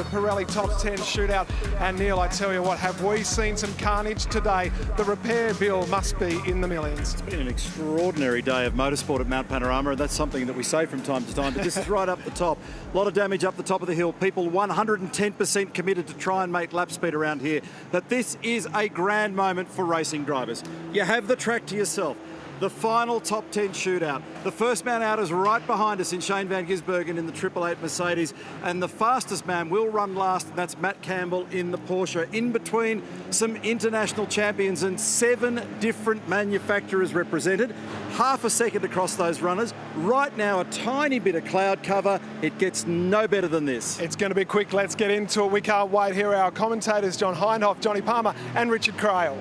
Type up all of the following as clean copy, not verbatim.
the Pirelli Top 10 Shootout. And Neil, I tell you what, have we seen some carnage today? The repair bill must be in the millions. It's been an extraordinary day of motorsport at Mount Panorama, and that's something that we say from time to time, but this is right up the top. A lot of damage up the top of the hill. People 110% committed to try and make lap speed around here. But this is a grand moment for racing drivers. You have the track to yourself. The final top 10 shootout. The first man out is right behind us in Shane van Gisbergen in the 888 Mercedes, and the fastest man will run last, and that's Matt Campbell in the Porsche. In between, some international champions and 7 different manufacturers represented. Half a second across those runners. Right now, a tiny bit of cloud cover. It gets no better than this. It's going to be quick. Let's get into it. We can't wait. Here are our commentators, John Hindhoff, Johnny Palmer and Richard Crail.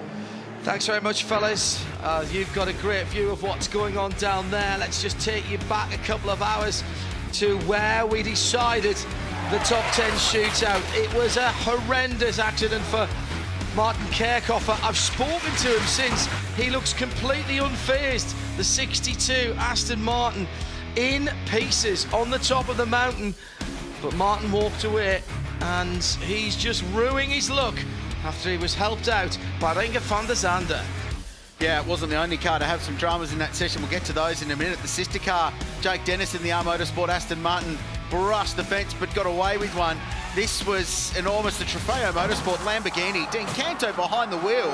Thanks very much, fellas. You've got a great view of what's going on down there. Let's just take you back a couple of hours to where we decided the top 10 shootout. It was a horrendous accident for Martin Kerkhofer. I've spoken to him since. He looks completely unfazed. The 62 Aston Martin in pieces on the top of the mountain. But Martin walked away, and he's just ruining his luck after he was helped out by Inge van der Zande. Yeah, it wasn't the only car to have some dramas in that session. We'll get to those in a minute. The sister car, Jake Dennis in the R Motorsport Aston Martin, brushed the fence but got away with one. This was enormous. The Trofeo Motorsport Lamborghini, Dean Canto behind the wheel,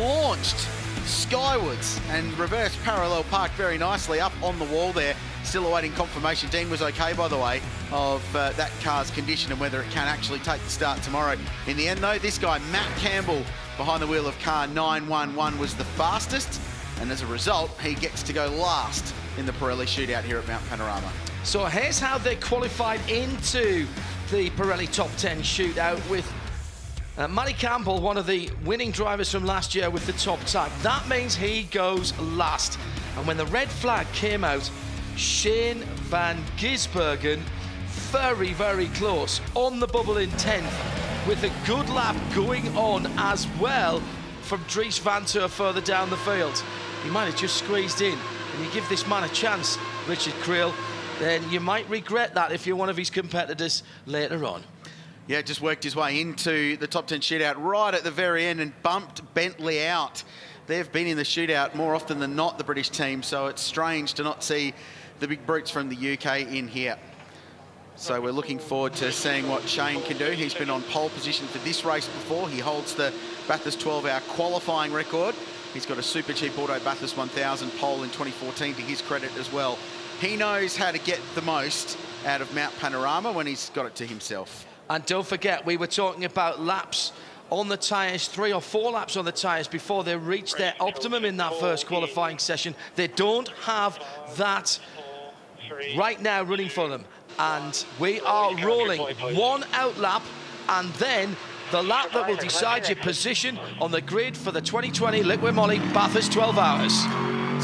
launched skywards and reverse parallel parked very nicely up on the wall there. Still awaiting confirmation. Dean was okay, by the way, of that car's condition and whether it can actually take the start tomorrow. In the end, though, this guy, Matt Campbell, behind the wheel of car 911, was the fastest, and as a result, he gets to go last in the Pirelli Shootout here at Mount Panorama. So here's how they qualified into the Pirelli Top 10 Shootout with Matty Campbell, one of the winning drivers from last year, with the top time. That means he goes last. And when the red flag came out, Shane van Gisbergen, very, very close, on the bubble in 10th, with a good lap going on as well from Dries Vanthoor further down the field. He might have just squeezed in, and you give this man a chance, Richard Crail, then you might regret that if you're one of his competitors later on. Yeah, just worked his way into the top 10 shootout right at the very end and bumped Bentley out. They've been in the shootout more often than not, the British team, so it's strange to not see the big brutes from the UK in here. So we're looking forward to seeing what Shane can do. He's been on pole position for this race before. He holds the Bathurst 12-hour qualifying record. He's got a super cheap auto Bathurst 1000 pole in 2014 to his credit as well. He knows how to get the most out of Mount Panorama when he's got it to himself. And don't forget, we were talking about laps on the tyres, 3 or 4 laps on the tyres before they reach their optimum in that first qualifying session. They don't have that right now running for them. And we are rolling 1 out lap, and then the lap that will decide your position on the grid for the 2020 Liquid Moly Bathurst 12 hours.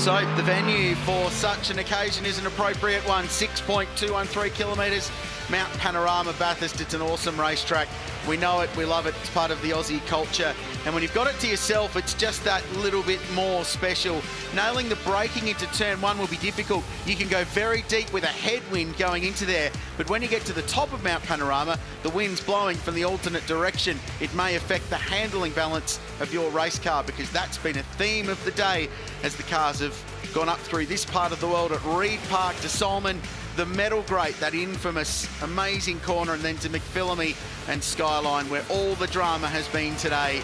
So the venue for such an occasion is an appropriate one, 6.213 kilometres, Mount Panorama, Bathurst. It's an awesome racetrack. We know it, we love it, it's part of the Aussie culture. And when you've got it to yourself, it's just that little bit more special. Nailing the braking into turn 1 will be difficult. You can go very deep with a headwind going into there, but when you get to the top of Mount Panorama, the wind's blowing from the alternate direction. It may affect the handling balance of your race car, because that's been a theme of the day as the cars have gone up through this part of the world at Reed Park to Solomon, the Metal Grate, that infamous, amazing corner, and then to McPhillamy and Skyline, where all the drama has been today.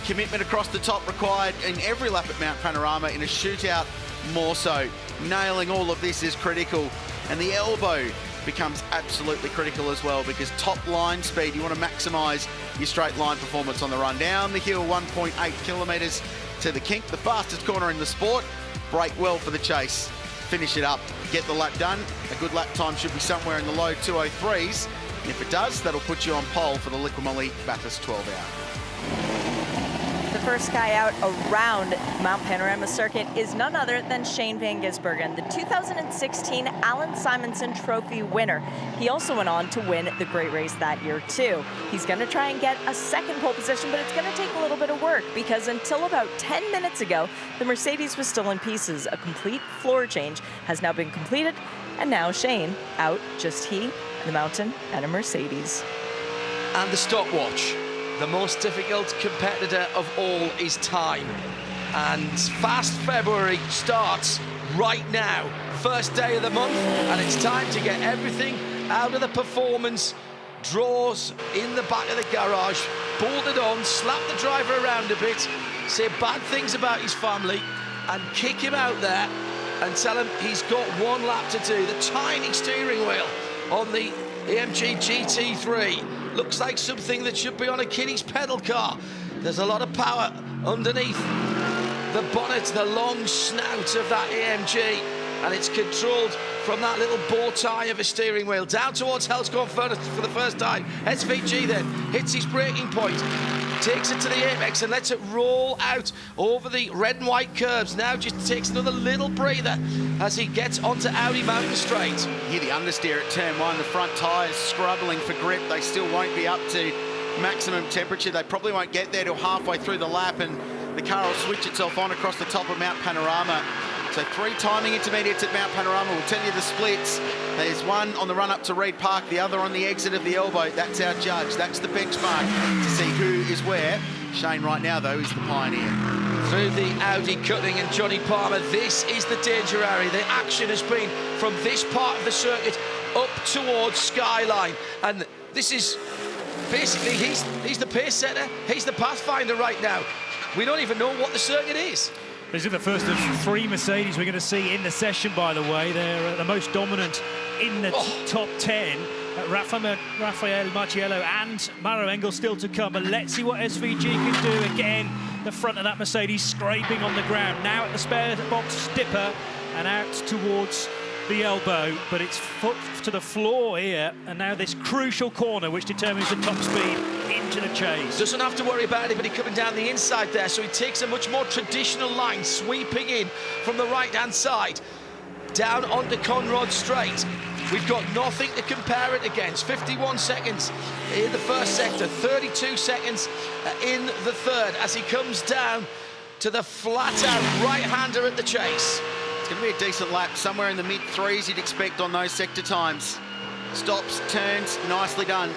Commitment across the top required in every lap at Mount Panorama, in a shootout more so. Nailing all of this is critical, and the elbow becomes absolutely critical as well, because top line speed, you want to maximise your straight line performance on the run. Down the hill, 1.8 kilometres to the kink, the fastest corner in the sport. Brake well for the chase, finish it up, get the lap done. A good lap time should be somewhere in the low 203s. If it does, that'll put you on pole for the Liquid Moly Bathurst 12 hour. The first guy out around Mount Panorama Circuit is none other than Shane van Gisbergen, the 2016 Alan Simonson Trophy winner. He also went on to win the Great Race that year too. He's going to try and get a second pole position, but it's going to take a little bit of work, because until about 10 minutes ago, the Mercedes was still in pieces. A complete floor change has now been completed, and now Shane out, just he, the mountain, and a Mercedes. and the stopwatch. The most difficult competitor of all is time. And Fast February starts right now. First day of the month, and it's time to get everything out of the performance. Draws in the back of the garage, bolted on, slap the driver around a bit, say bad things about his family, and kick him out there and tell him he's got one lap to do. The tiny steering wheel on the AMG GT3 looks like something that should be on a kiddie's pedal car. There's a lot of power underneath the bonnet, the long snout of that AMG, and it's controlled from that little bow tie of a steering wheel. Down towards Hellscorn Furnace for the first time. SVG then hits his braking point, takes it to the apex and lets it roll out over the red and white curbs. Now just takes another little breather as he gets onto Audi Mountain Straight. Here the understeer at turn one, the front tyres scrubbling for grip. They still won't be up to maximum temperature. They probably won't get there till halfway through the lap, and the car will switch itself on across the top of Mount Panorama. So 3 timing intermediates at Mount Panorama. We'll tell you the splits. There's one on the run up to Reed Park, the other on the exit of the elbow. That's our judge. That's the benchmark to see who is where. Shane right now, though, is the pioneer. Through the Audi cutting and Johnny Palmer, this is the danger area. The action has been from this part of the circuit up towards Skyline. And this is basically, he's the pace setter. He's the pathfinder right now. We don't even know what the circuit is. This is the first of 3 Mercedes we're going to see in the session, by the way. They're the most dominant in the top 10. Raffaele Marciello and Maro Engel still to come. But let's see what SVG can do. Again, the front of that Mercedes scraping on the ground. Now at the spare box dipper and out towards the elbow. But it's foot to the floor here. And now this crucial corner which determines the top speed into the chase. Doesn't have to worry about anybody coming down the inside there, so he takes a much more traditional line, sweeping in from the right-hand side, down onto Conrod Straight. We've got nothing to compare it against. 51 seconds in the first sector, 32 seconds in the third, as he comes down to the flat-out right-hander at the chase. It's going to be a decent lap, somewhere in the mid-3s you'd expect on those sector times. Stops, turns, nicely done.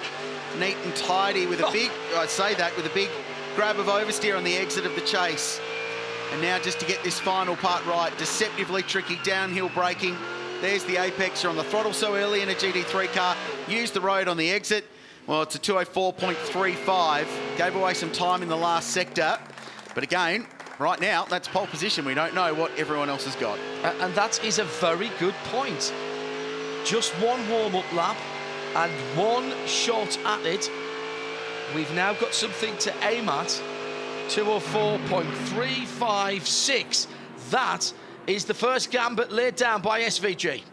Neat and tidy with a big, I'd say that, with a big grab of oversteer on the exit of the chase. And now just to get this final part right, deceptively tricky downhill braking. There's the apex. You're on the throttle so early in a GT3 car. Use the road on the exit. Well, it's a 204.35. Gave away some time in the last sector. But again, right now, that's pole position. We don't know what everyone else has got. And that is a very good point. Just one warm-up lap and one shot at it. We've now got something to aim at. 204.356. That is the first gambit laid down by SVG.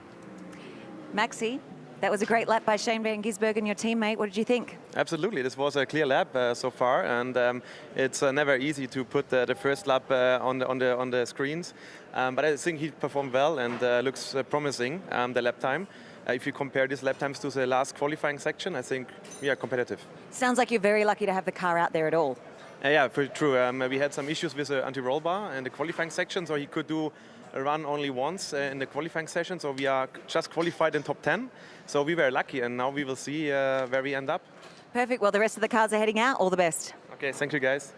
Maxi, that was a great lap by Shane van Gisbergen, your teammate. What did you think? Absolutely, this was a clear lap so far, and it's never easy to put the first lap on the screens. But I think he performed well and looks promising, the lap time. If you compare these lap times to the last qualifying section, I think we are competitive. Sounds like you're very lucky to have the car out there at all. Yeah, true. We had some issues with the anti-roll bar in the qualifying section, so he could do a run only once in the qualifying session. So we are just qualified in top 10. So we were lucky, and now we will see where we end up. Perfect. Well, the rest of the cars are heading out. All the best. Okay, thank you, guys.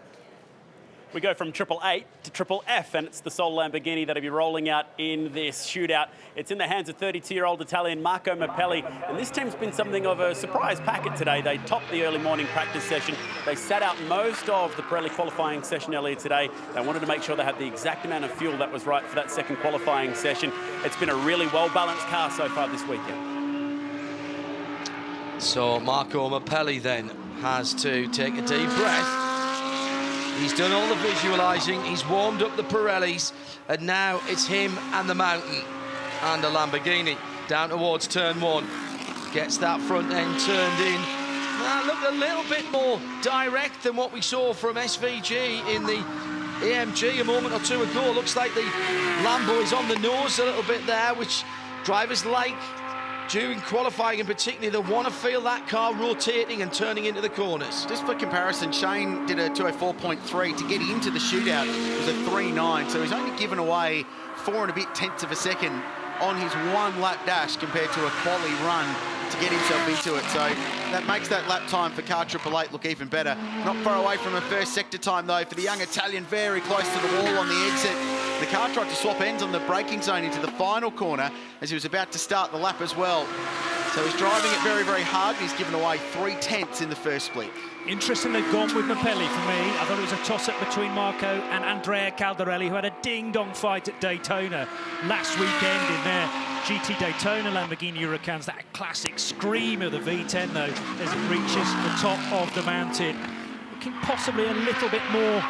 We go from 888 to Triple F, and it's the sole Lamborghini that'll be rolling out in this shootout. It's in the hands of 32-year-old Italian Marco Mapelli, and this team's been something of a surprise packet today. They topped the early morning practice session. They sat out most of the Pirelli qualifying session earlier today. They wanted to make sure they had the exact amount of fuel that was right for that second qualifying session. It's been a really well-balanced car so far this weekend. So Marco Mapelli then has to take a deep breath. He's done all the visualising, he's warmed up the Pirellis, and now it's him and the mountain and a Lamborghini down towards turn 1. Gets that front end turned in. Now looked a little bit more direct than what we saw from SVG in the AMG a moment or two ago. Looks like the Lambo is on the nose a little bit there, which drivers like during qualifying, and particularly they want to feel that car rotating and turning into the corners. Just for comparison, Shane did a 204.3 to get into the shootout. It was a 3.9, so he's only given away 4 and a bit tenths of a second on his one lap dash compared to a quali run to get himself into it. So that makes that lap time for car 888 look even better. Not far away from a first sector time, though, for the young Italian, very close to the wall on the exit. The car tried to swap ends on the braking zone into the final corner as he was about to start the lap as well. So he's driving it very, very hard, and he's given away 3/10 in the first split. Interesting they've gone with Mapelli for me. I thought it was a toss-up between Marco and Andrea Caldarelli, who had a ding-dong fight at Daytona last weekend in their GT Daytona Lamborghini Huracans. That classic scream of the V10, though, as it reaches the top of the mountain. Looking possibly a little bit more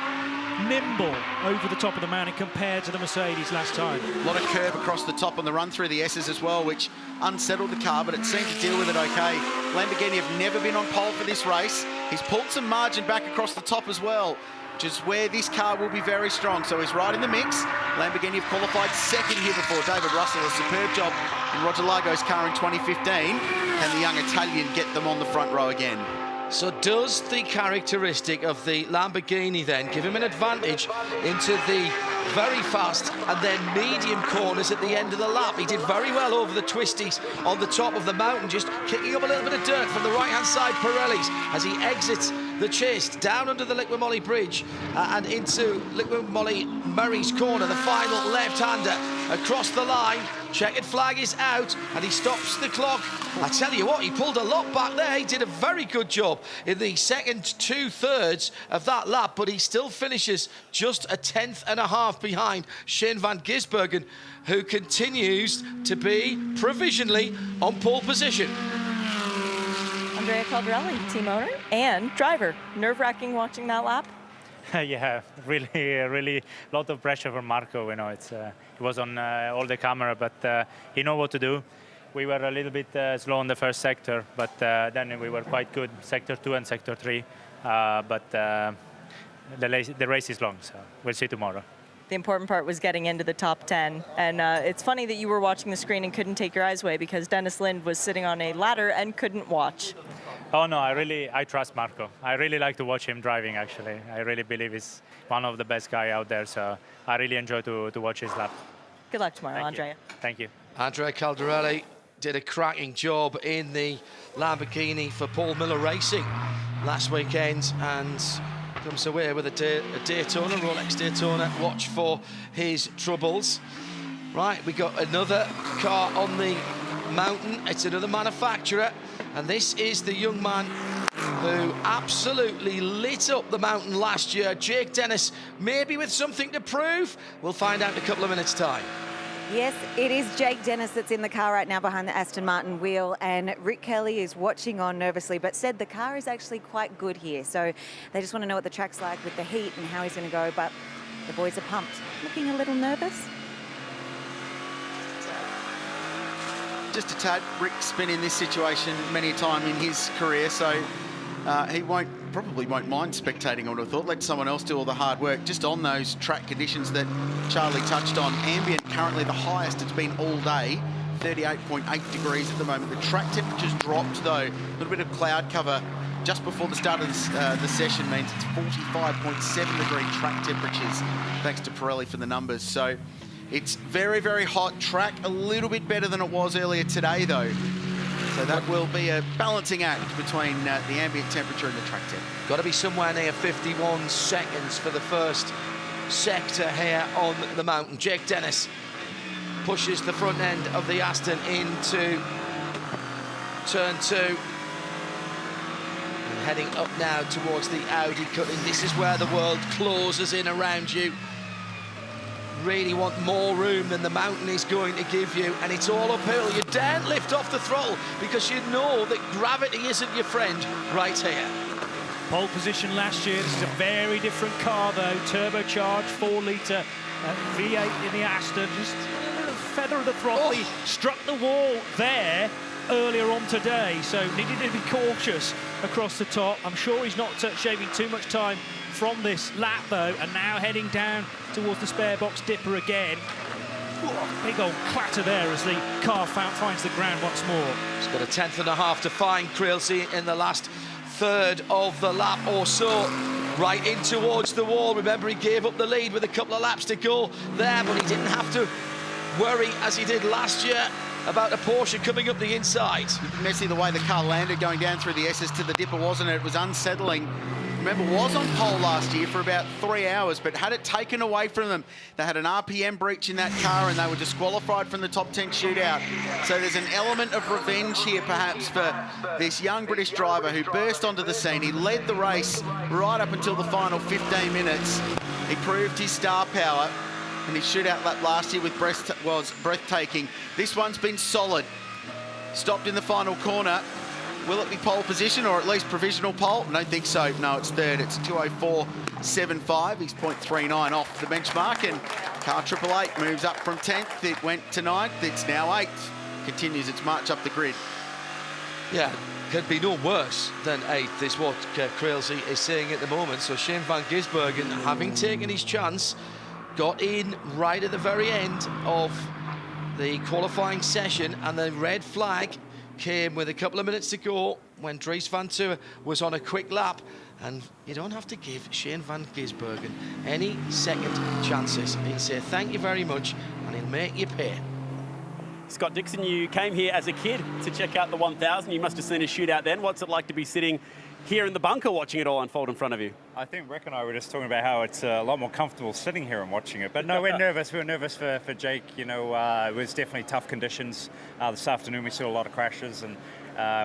nimble over the top of the mountain compared to the Mercedes last time. A lot of curb across the top on the run through the S's as well, which unsettled the car, but it seemed to deal with it okay. Lamborghini have never been on pole for this race. He's pulled some margin back across the top as well, which is where this car will be very strong. So he's right in the mix. Lamborghini have qualified second here before David Russell. A superb job in Roger Lago's car in 2015. Can the young Italian get them on the front row again? So does the characteristic of the Lamborghini then give him an advantage into the very fast and then medium corners at the end of the lap? He did very well over the twisties on the top of the mountain, just kicking up a little bit of dirt from the right-hand side Pirellis as he exits the chase down under the Liqui Bridge and into Liqui Murray's corner, the final left-hander across the line. Checkered flag is out and he stops the clock. I tell you what, he pulled a lot back there. He did a very good job in the second 2/3 of that lap, but he still finishes just a 1/10 and a half behind Shane van Gisbergen, who continues to be provisionally on pole position. Andrea Caldarelli, team owner and driver. Nerve-wracking watching that lap? Yeah, really lot of pressure for Marco. You know, it was on all the camera, but he know what to do. We were a little bit slow in the first sector, but then we were quite good, sector 2 and sector 3. But the race is long, so we'll see tomorrow. The important part was getting into the top 10. And it's funny that you were watching the screen and couldn't take your eyes away because Dennis Linde was sitting on a ladder and couldn't watch. Oh no, I trust Marco. I really like to watch him driving, actually. I really believe he's one of the best guys out there, so I really enjoy to watch his lap. Good luck tomorrow, Andrea. Thank you. Andrea Caldarelli did a cracking job in the Lamborghini for Paul Miller Racing last weekend and comes away with a Daytona, Rolex Daytona. Watch for his troubles. Right, we got another car on the mountain. It's another manufacturer, and this is the young man who absolutely lit up the mountain last year, Jake Dennis, maybe with something to prove. We'll find out in a couple of minutes' time. Yes, it is Jake Dennis that's in the car right now behind the Aston Martin wheel, and Rick Kelly is watching on nervously, but said the car is actually quite good here. So they just want to know what the track's like with the heat and how he's going to go, but the boys are pumped. Looking a little nervous. Just a tad. Rick's been in this situation many a time in his career, so he probably won't mind spectating, I would have thought. Let someone else do all the hard work. Just on those track conditions that Charlie touched on. Ambient currently the highest it's been all day, 38.8 degrees at the moment. The track temperature's dropped though. A little bit of cloud cover just before the start of the session means it's 45.7 degree track temperatures, thanks to Pirelli for the numbers. So it's very, very hot track, a little bit better than it was earlier today though. So that will be a balancing act between the ambient temperature and the track temp. Got to be somewhere near 51 seconds for the first sector here on the mountain. Jake Dennis pushes the front end of the Aston into turn 2. And heading up now towards the Audi cutting. This is where the world closes in around you. Really want more room than the mountain is going to give you, and it's all uphill. You daren't lift off the throttle because you know that gravity isn't your friend right here. Pole position last year. This is a very different car though, turbocharged 4-litre V8 in the Aston. Just a little feather of the throttle. He struck the wall there earlier on today, so needed to be cautious across the top. I'm sure he's not shaving too much time from this lap though, and now heading down towards the spare box dipper again. Big old clatter there as the car finds the ground once more. He's got a 1/10 and a half to find, Creelsey, in the last third of the lap or so. Right in towards the wall. Remember, he gave up the lead with a couple of laps to go there, but he didn't have to worry as he did last year. about a Porsche coming up the inside. Messy the way the car landed going down through the S's to the dipper, wasn't it? It was unsettling. Remember, was on pole last year for about 3 hours, but had it taken away from them. They had an RPM breach in that car and they were disqualified from the top 10 shootout. So there's an element of revenge here perhaps for this young British driver who burst onto the scene. He led the race right up until the final 15 minutes. He proved his star power, and his shootout lap last year was breathtaking. This one's been solid. Stopped in the final corner. Will it be pole position or at least provisional pole? I don't think so. No, it's third. It's 2:04.75. He's 0.39 off the benchmark, and car 888 moves up from 10th. It went to 9th. It's now 8th. Continues its march up the grid. Yeah, could be no worse than 8th is what Crailsey is saying at the moment. So Shane van Gisbergen, having taken his chance, got in right at the very end of the qualifying session, and the red flag came with a couple of minutes to go when Dries Vanthoor was on a quick lap. And you don't have to give Shane van Gisbergen any second chances. He'll say thank you very much and he'll make you pay. Scott Dixon, you came here as a kid to check out the 1000. You must have seen a shootout then. What's it like to be sitting here in the bunker watching it all unfold in front of you? I think Rick and I were just talking about how it's a lot more comfortable sitting here and watching it. But no, we're nervous. We're nervous for Jake. You know, it was definitely tough conditions. This afternoon we saw a lot of crashes, and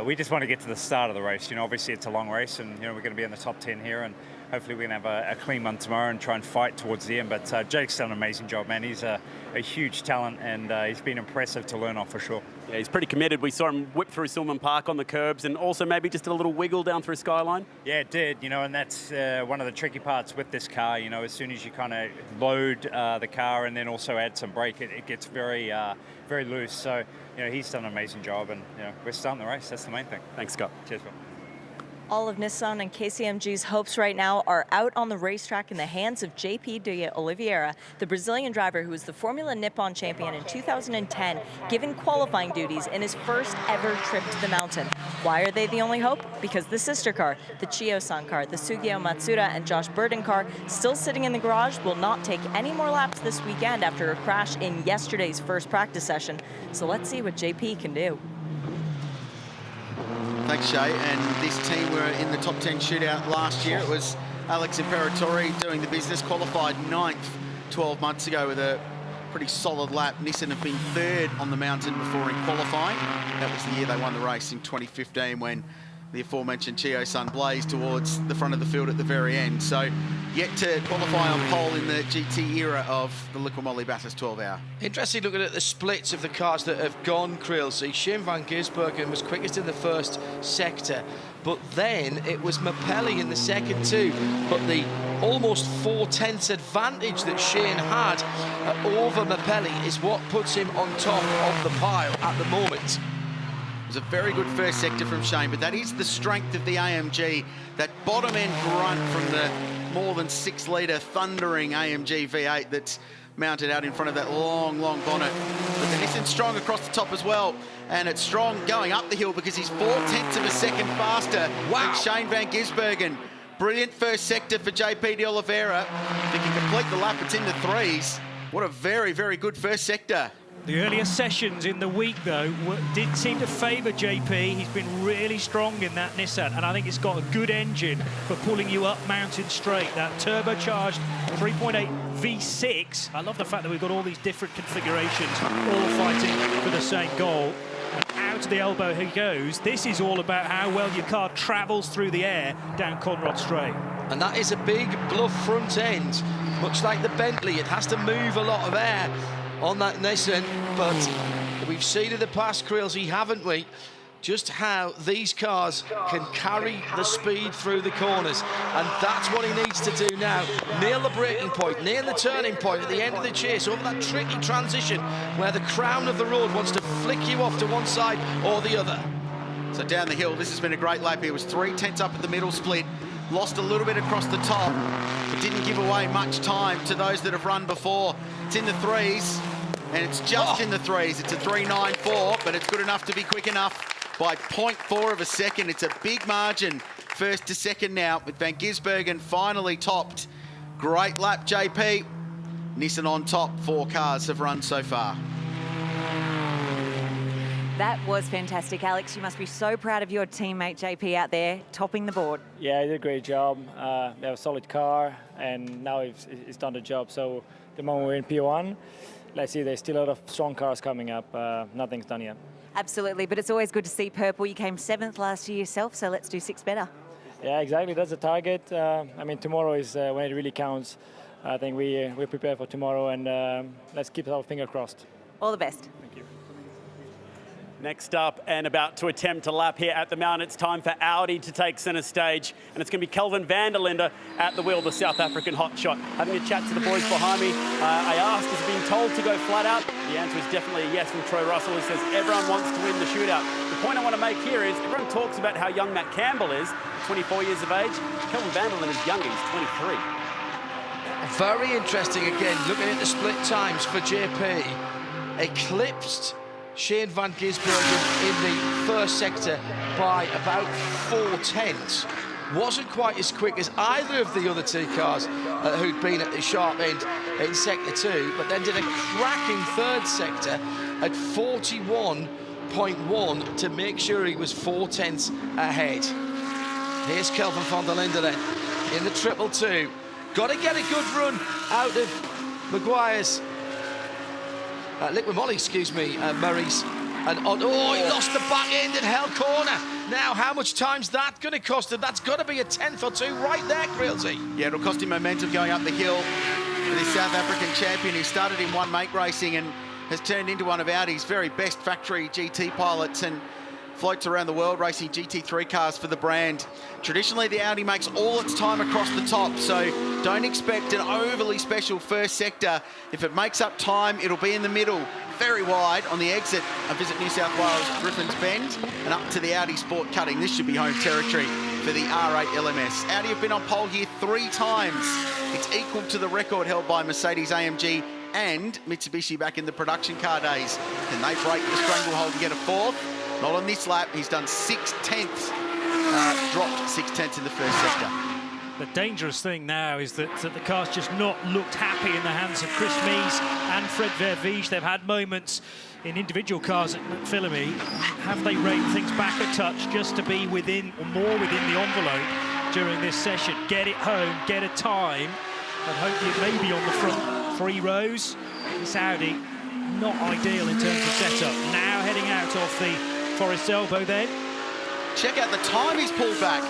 we just want to get to the start of the race. You know, obviously it's a long race, and you know we're going to be in the top 10 here, and hopefully we can have a clean one tomorrow and try and fight towards the end. But Jake's done an amazing job, man. He's a huge talent, and he's been impressive to learn off for sure. Yeah, he's pretty committed. We saw him whip through Silman Park on the curbs, and also maybe just a little wiggle down through Skyline. Yeah, it did, you know, and that's one of the tricky parts with this car. You know, as soon as you kind of load the car and then also add some brake, it gets very loose. So, you know, he's done an amazing job, and, you know, we're starting the race. That's the main thing. Thanks, Scott. Cheers, Phil. All of Nissan and KCMG's hopes right now are out on the racetrack in the hands of JP de Oliveira, the Brazilian driver who was the Formula Nippon champion in 2010, given qualifying duties in his first ever trip to the mountain. Why are they the only hope? Because the sister car, the Chiyo-san car, the Sugio Matsuda and Josh Burden car, still sitting in the garage, will not take any more laps this weekend after a crash in yesterday's first practice session. So let's see what JP can do. Thanks, Shay. And this team were in the top 10 shootout last year. It was Alex Imperatori doing the business, qualified 9th 12 months ago with a pretty solid lap. Nissan have been 3rd on the mountain before in qualifying. That was the year they won the race in 2015 when the aforementioned Chiyo-san blazed towards the front of the field at the very end. So yet to qualify on pole in the GT era of the Liqui Moly Bathurst 12 hour. Interesting looking at the splits of the cars that have gone, Crailsey. Shane van Gisbergen was quickest in the first sector, but then it was Mapelli in the second too. But the almost 4/10 advantage that Shane had over Mapelli is what puts him on top of the pile at the moment. It was a very good first sector from Shane, but that is the strength of the AMG, that bottom end grunt from the more than 6-litre thundering AMG V8 that's mounted out in front of that long bonnet. But the Nissan's strong across the top as well, and it's strong going up the hill because he's 4/10 of a second faster than Shane van Gisbergen. Brilliant first sector for JP de Oliveira. If he can complete the lap, it's in the 3s. What a very good first sector. The earlier sessions in the week, though, did seem to favour JP. He's been really strong in that Nissan, and I think it's got a good engine for pulling you up Mountain Straight. That turbocharged 3.8 V6. I love the fact that we've got all these different configurations, all fighting for the same goal. And out to the elbow he goes. This is all about how well your car travels through the air down Conrod Straight. And that is a big bluff front end. Much like the Bentley, it has to move a lot of air on that Nissan, but we've seen in the past, Crailsey, haven't we, just how these cars can carry the speed through the corners, and that's what he needs to do now. Nail the braking point, nail the turning point at the end of the chase, over that tricky transition where the crown of the road wants to flick you off to one side or the other. So down the hill, this has been a great lap. He was 3/10 up at the middle split, lost a little bit across the top, but didn't give away much time to those that have run before. It's in the 3s, and it's just in the 3s. It's a 3.94, but it's good enough to be quick enough by 0.4 of a second. It's a big margin, first to second now, with Van Gisbergen finally topped. Great lap, JP. Nissan on top, 4 cars have run so far. That was fantastic, Alex. You must be so proud of your teammate JP out there, topping the board. Yeah, he did a great job. They have a solid car, and now he's done the job. So the moment we're in P1, let's see, there's still a lot of strong cars coming up. Nothing's done yet. Absolutely, but it's always good to see purple. You came 7th last year yourself, so let's do 6 better. Yeah, exactly. That's the target. I mean, tomorrow is when it really counts. I think we're prepared for tomorrow, and let's keep our finger crossed. All the best. Thank you. Next up, and about to attempt a lap here at the mountain, it's time for Audi to take centre stage, and it's going to be Kelvin van der Linde at the wheel, the South African hotshot. Having a chat to the boys behind me, I asked, is being told to go flat out? The answer is definitely a yes from Troy Russell, who says everyone wants to win the shootout. The point I want to make here is everyone talks about how young Matt Campbell is, 24 years of age. Kelvin van der Linde is younger, he's 23. Very interesting again, looking at the split times for JP. Eclipsed Shane van Gisbergen in the first sector by about 4/10. Wasn't quite as quick as either of the other two cars who'd been at the sharp end in sector 2, but then did a cracking third sector at 41.1 to make sure he was 4/10 ahead. Here's Kelvin van der Linde then in the 222. Got to get a good run out of Maguire's Liquid Molly, excuse me, Murray's. And he lost the back end and held corner. Now, how much time's that going to cost him? That's got to be a 10th or 2 right there, Creelsy. Yeah, it'll cost him momentum going up the hill for this South African champion who started in one make racing and has turned into one of Audi's very best factory GT pilots and floats around the world racing GT3 cars for the brand. Traditionally, the Audi makes all its time across the top, so don't expect an overly special first sector. If it makes up time, it'll be in the middle, very wide on the exit of Visit New South Wales Griffin's Bend and up to the Audi Sport Cutting. This should be home territory for the R8 LMS. Audi have been on pole here 3 times. It's equal to the record held by Mercedes-AMG and Mitsubishi back in the production car days. Can they break the stranglehold and get a 4th? Not on this lap. He's done 6/10, dropped 6/10 in the first sector. The dangerous thing now is that the car's just not looked happy in the hands of Chris Mees and Fred Verviche. They've had moments in individual cars at McPhillamy. Have they reined things back a touch just to be within or more within the envelope during this session? Get it home, get a time, and hope you may be on the front 3 rows. This Audi, not ideal in terms of setup. Now heading out off the Forest Elbow then. Check out the time he's pulled back.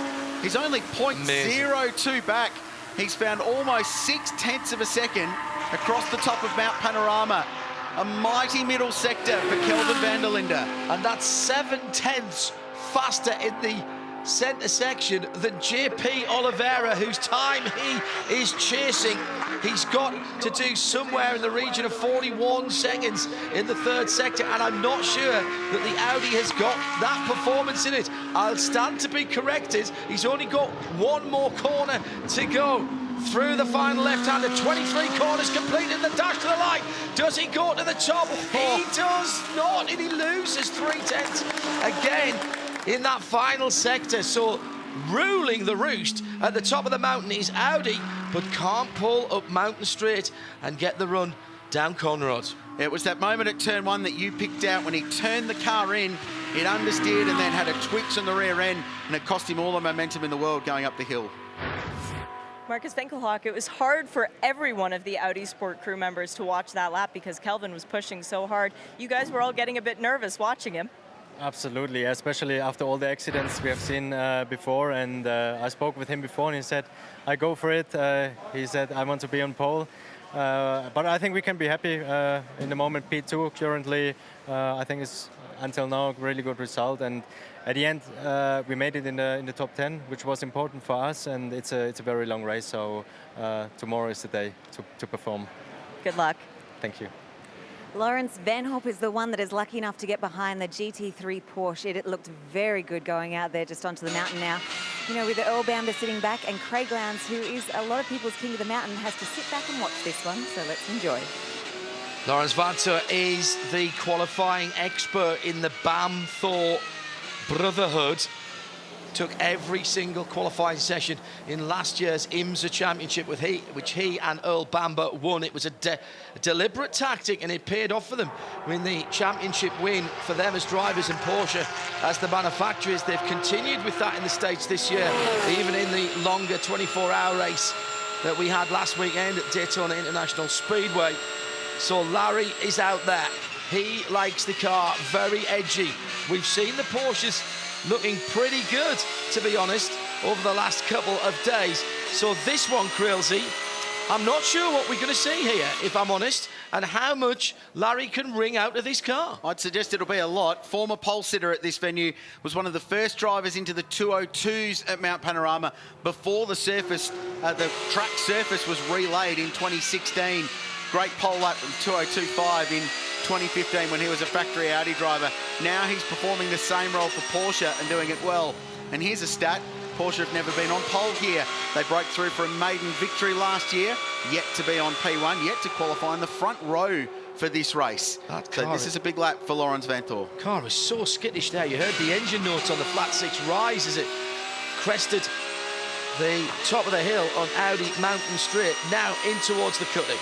He's only 0.02 back. He's found almost 6/10 of a second across the top of Mount Panorama. A mighty middle sector for Kelvin van der Linde. And that's 7/10 faster in the centre section than JP Oliveira, whose time he is chasing. He's got to do somewhere in the region of 41 seconds in the third sector, and I'm not sure that the Audi has got that performance in it. I'll stand to be corrected. He's only got 1 more corner to go through the final left-hander. 23 corners complete in the dash to the line. Does he go to the top? He does not, and he loses 3/10 again in that final sector. So ruling the roost at the top of the mountain is Audi, but can't pull up Mountain Straight and get the run down Corner Road. It was that moment at turn 1 that you picked out when he turned the car in, it understeered and then had a twitch on the rear end, and it cost him all the momentum in the world going up the hill. Marcus Winkelhock, it was hard for every one of the Audi Sport crew members to watch that lap because Kelvin was pushing so hard. You guys were all getting a bit nervous watching him. Absolutely, especially after all the accidents we have seen before. And I spoke with him before and he said, I go for it. He said, I want to be on pole. But I think we can be happy in the moment. P2 currently, I think is until now a really good result. And at the end, we made it in the top 10, which was important for us. And it's a very long race. So tomorrow is the day to perform. Good luck. Thank you. Lawrence Van Hoppe is the one that is lucky enough to get behind the GT3 Porsche. It looked very good going out there just onto the mountain now. You know, with the Earl Bounder sitting back and Craig Lowndes, who is a lot of people's king of the mountain, has to sit back and watch this one. So let's enjoy. Lawrence Vanthoor is the qualifying expert in the Vanthoor Brotherhood. took every single qualifying session in last year's IMSA Championship, which he and Earl Bamber won. It was a deliberate tactic, and it paid off for them. I mean, the championship win for them as drivers and Porsche as the manufacturers. They've continued with that in the States this year, even in the longer 24-hour race that we had last weekend at Daytona International Speedway. So Larry is out there. He likes the car, very edgy. We've seen the Porsches looking pretty good, to be honest, over the last couple of days. So this one, Krilsey, I'm not sure what we're going to see here, if I'm honest, and how much Larry can wring out of this car. I'd suggest it'll be a lot. Former pole sitter at this venue, was one of the first drivers into the 202s at Mount Panorama before the track surface was relaid in 2016. Great pole lap of 202.5 in 2015 when he was a factory Audi driver. Now he's performing the same role for Porsche and doing it well. And here's a stat. Porsche have never been on pole here. They broke through for a maiden victory last year, yet to be on P1, yet to qualify in the front row for this race. So this is a big lap for Laurens Vanthoor. Car was so skittish there. You heard the engine notes on the flat six rise as it crested the top of the hill on Audi Mountain Straight, now in towards the cutting.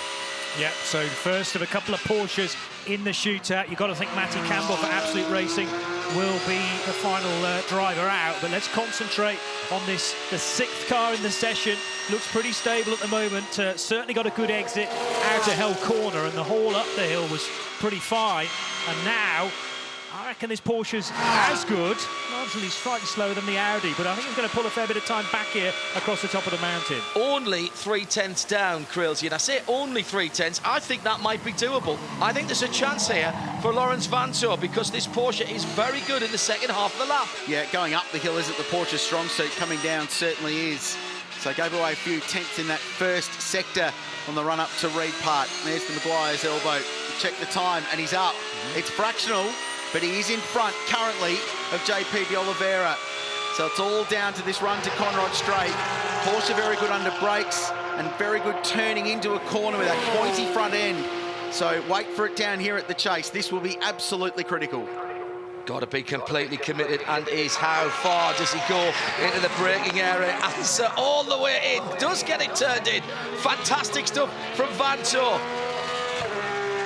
Yep, so first of a couple of Porsches in the shootout. You've got to think Matty Campbell for Absolute Racing will be the final driver out. But let's concentrate on this, the sixth car in the session. Looks pretty stable at the moment. Certainly got a good exit out of Hell Corner, and the haul up the hill was pretty fine. And now, I reckon this Porsche's as good, obviously slightly slower than the Audi, but I think it's going to pull a fair bit of time back here across the top of the mountain. Only 3/10 down, Krilsey, and I say only 3/10. I think that might be doable. I think there's a chance here for Laurens Vanthoor because this Porsche is very good in the second half of the lap. Yeah, going up the hill isn't the Porsche's strong suit. Coming down certainly is. So gave away a few tenths in that first sector on the run-up to Reed Park. There's the Maguire's elbow. Check the time, and he's up. It's fractional, but he is in front currently of JP de Oliveira. So it's all down to this run to Conrod Straight. Porsche very good under brakes and very good turning into a corner with that pointy front end. So wait for it down here at the chase. This will be absolutely critical. Got to be completely committed, and is how far does he go into the braking area? Answer all the way in, does get it turned in. Fantastic stuff from Vanthoor.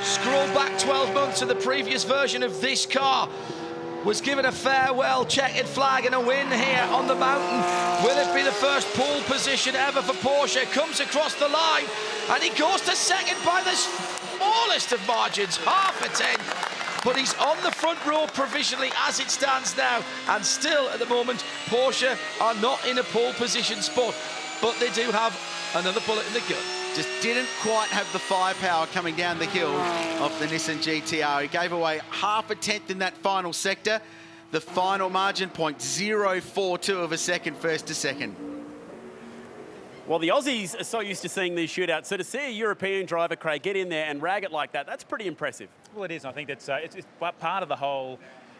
Scroll back 12 months to the previous version of this car. Was given a farewell checkered flag and a win here on the mountain. Will it be the first pole position ever for Porsche? Comes across the line, and he goes to second by the smallest of margins, half a tenth. But he's on the front row provisionally as it stands now, and still at the moment Porsche are not in a pole position spot, but they do have another bullet in the gun. Just didn't quite have the firepower coming down the hill of the Nissan GT-R. He gave away half a tenth in that final sector. The final margin, 0.042 of a second, first to second. Well, the Aussies are so used to seeing these shootouts, so to see a European driver, Craig, get in there and rag it like that, that's pretty impressive. Well, it is. I think that's it's part of the whole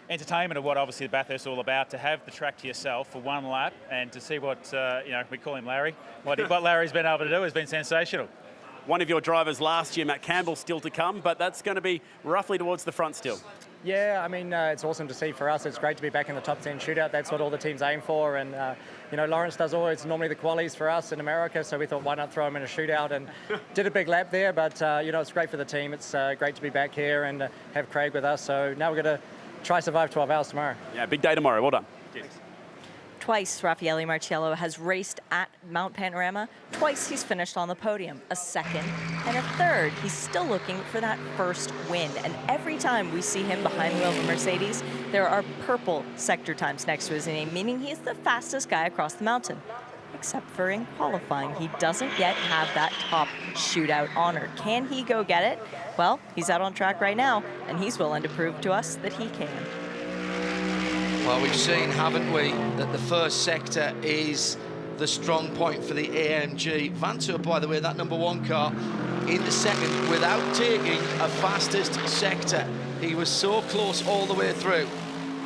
entertainment of what obviously the Bathurst is all about, to have the track to yourself for one lap and to see what, we call him Larry. What Larry's been able to do has been sensational. One of your drivers last year, Matt Campbell, still to come, but that's going to be roughly towards the front still. Yeah, I mean, it's awesome to see for us. It's great to be back in the top 10 shootout. That's what all the teams aim for. And, Laurens does always normally the qualies for us in America, so we thought, why not throw him in a shootout? And did a big lap there, but, it's great for the team. It's great to be back here and have Craig with us. So now we're going to try survive 12 hours tomorrow. Yeah, big day tomorrow. Well done. Cheers. Twice, Raffaele Marciello has raced at Mount Panorama. Twice, he's finished on the podium. A second and a third. He's still looking for that first win. And every time we see him behind the wheel of a Mercedes, there are purple sector times next to his name, meaning he's the fastest guy across the mountain. Except for in qualifying, he doesn't yet have that top shootout honor. Can he go get it? Well, he's out on track right now, and he's willing to prove to us that he can. Well, we've seen, haven't we, that the first sector is the strong point for the AMG. Vanthoor, by the way, that number one car, in the second without taking a fastest sector. He was so close all the way through.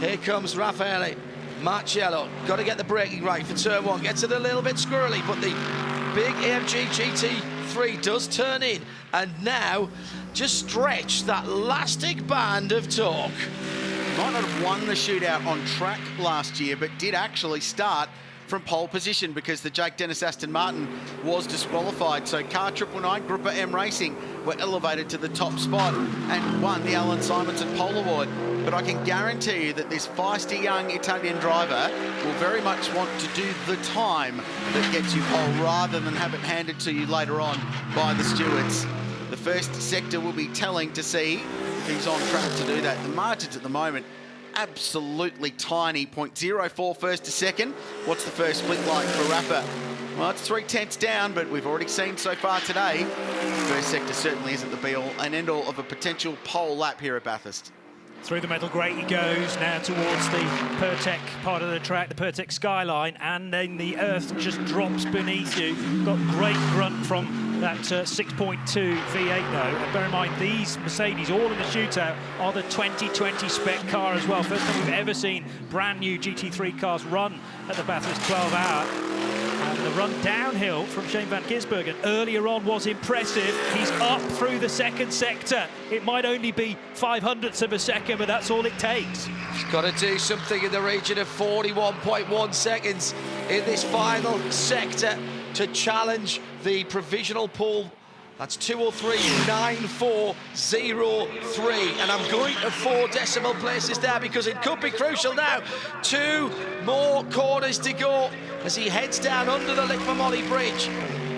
Here comes Raffaele Marciello. Got to get the braking right for turn one. Gets it a little bit squirrely, but the big AMG GT3 does turn in. And now, just stretch that elastic band of torque. might not have won the shootout on track last year, but did actually start from pole position because the Jake Dennis Aston Martin was disqualified. So car 999, Group M Racing, were elevated to the top spot and won the Alan Simonson Pole Award. But I can guarantee you that this feisty young Italian driver will very much want to do the time that gets you pole rather than have it handed to you later on by the stewards. The first sector will be telling to see if he's on track to do that. The margins at the moment, absolutely tiny, 0.04 first to second. What's the first split like for Rafa? Well, it's 3/10 down, but we've already seen so far today, first sector certainly isn't the be-all and end-all of a potential pole lap here at Bathurst. Through the metal grate he goes now towards the Pertec part of the track, the Pertec skyline, and then the earth just drops beneath you. Got great grunt from that 6.2 V8 though. And bear in mind, these Mercedes, all in the shootout, are the 2020 spec car as well. First time we've ever seen brand new GT3 cars run at the Bathurst 12 Hour. And the run downhill from Shane van Gisbergen earlier on was impressive. He's up through the second sector. It might only be 0.05 of a second, but that's all it takes. He's got to do something in the region of 41.1 seconds in this final sector to challenge the provisional pole. That's 203.9403, and I'm going to 4 decimal places there because it could be crucial now. 2 more corners to go as he heads down under the Lickmamolly Bridge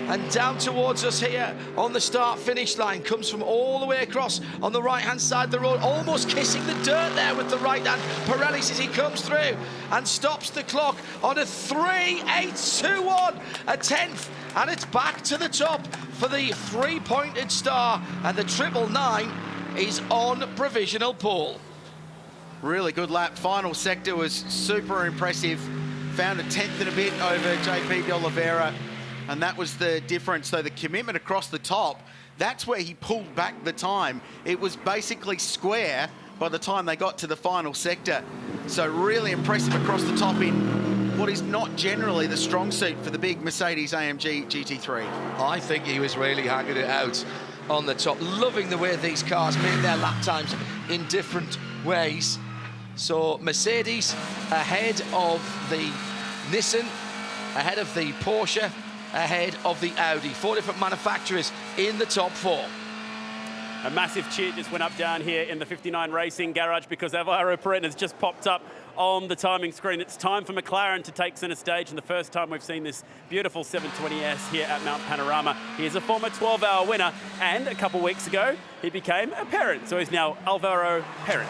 and down towards us here on the start-finish line. Comes from all the way across on the right-hand side of the road, almost kissing the dirt there with the right hand. Pirelli as he comes through and stops the clock on a 3.821, a 10th, and it's back to the top for the 3-pointed star, and the 999 is on provisional pole. Really good lap. Final sector was super impressive. Found a 10th and a bit over JP de Oliveira, and that was the difference. So the commitment across the top, that's where he pulled back the time. It was basically square by the time they got to the final sector. So really impressive across the top in what is not generally the strong suit for the big Mercedes AMG GT3. I think he was really hanging it out on the top, loving the way these cars make their lap times in different ways. So Mercedes ahead of the Nissan, ahead of the Porsche, ahead of the Audi. 4 different manufacturers in the top 4. A massive cheer just went up down here in the 59 Racing Garage because Alvaro Parente has just popped up on the timing screen. It's time for McLaren to take centre stage, and the first time we've seen this beautiful 720S here at Mount Panorama. He is a former 12-hour winner, and a couple weeks ago he became a parent, so he's now Alvaro Parente.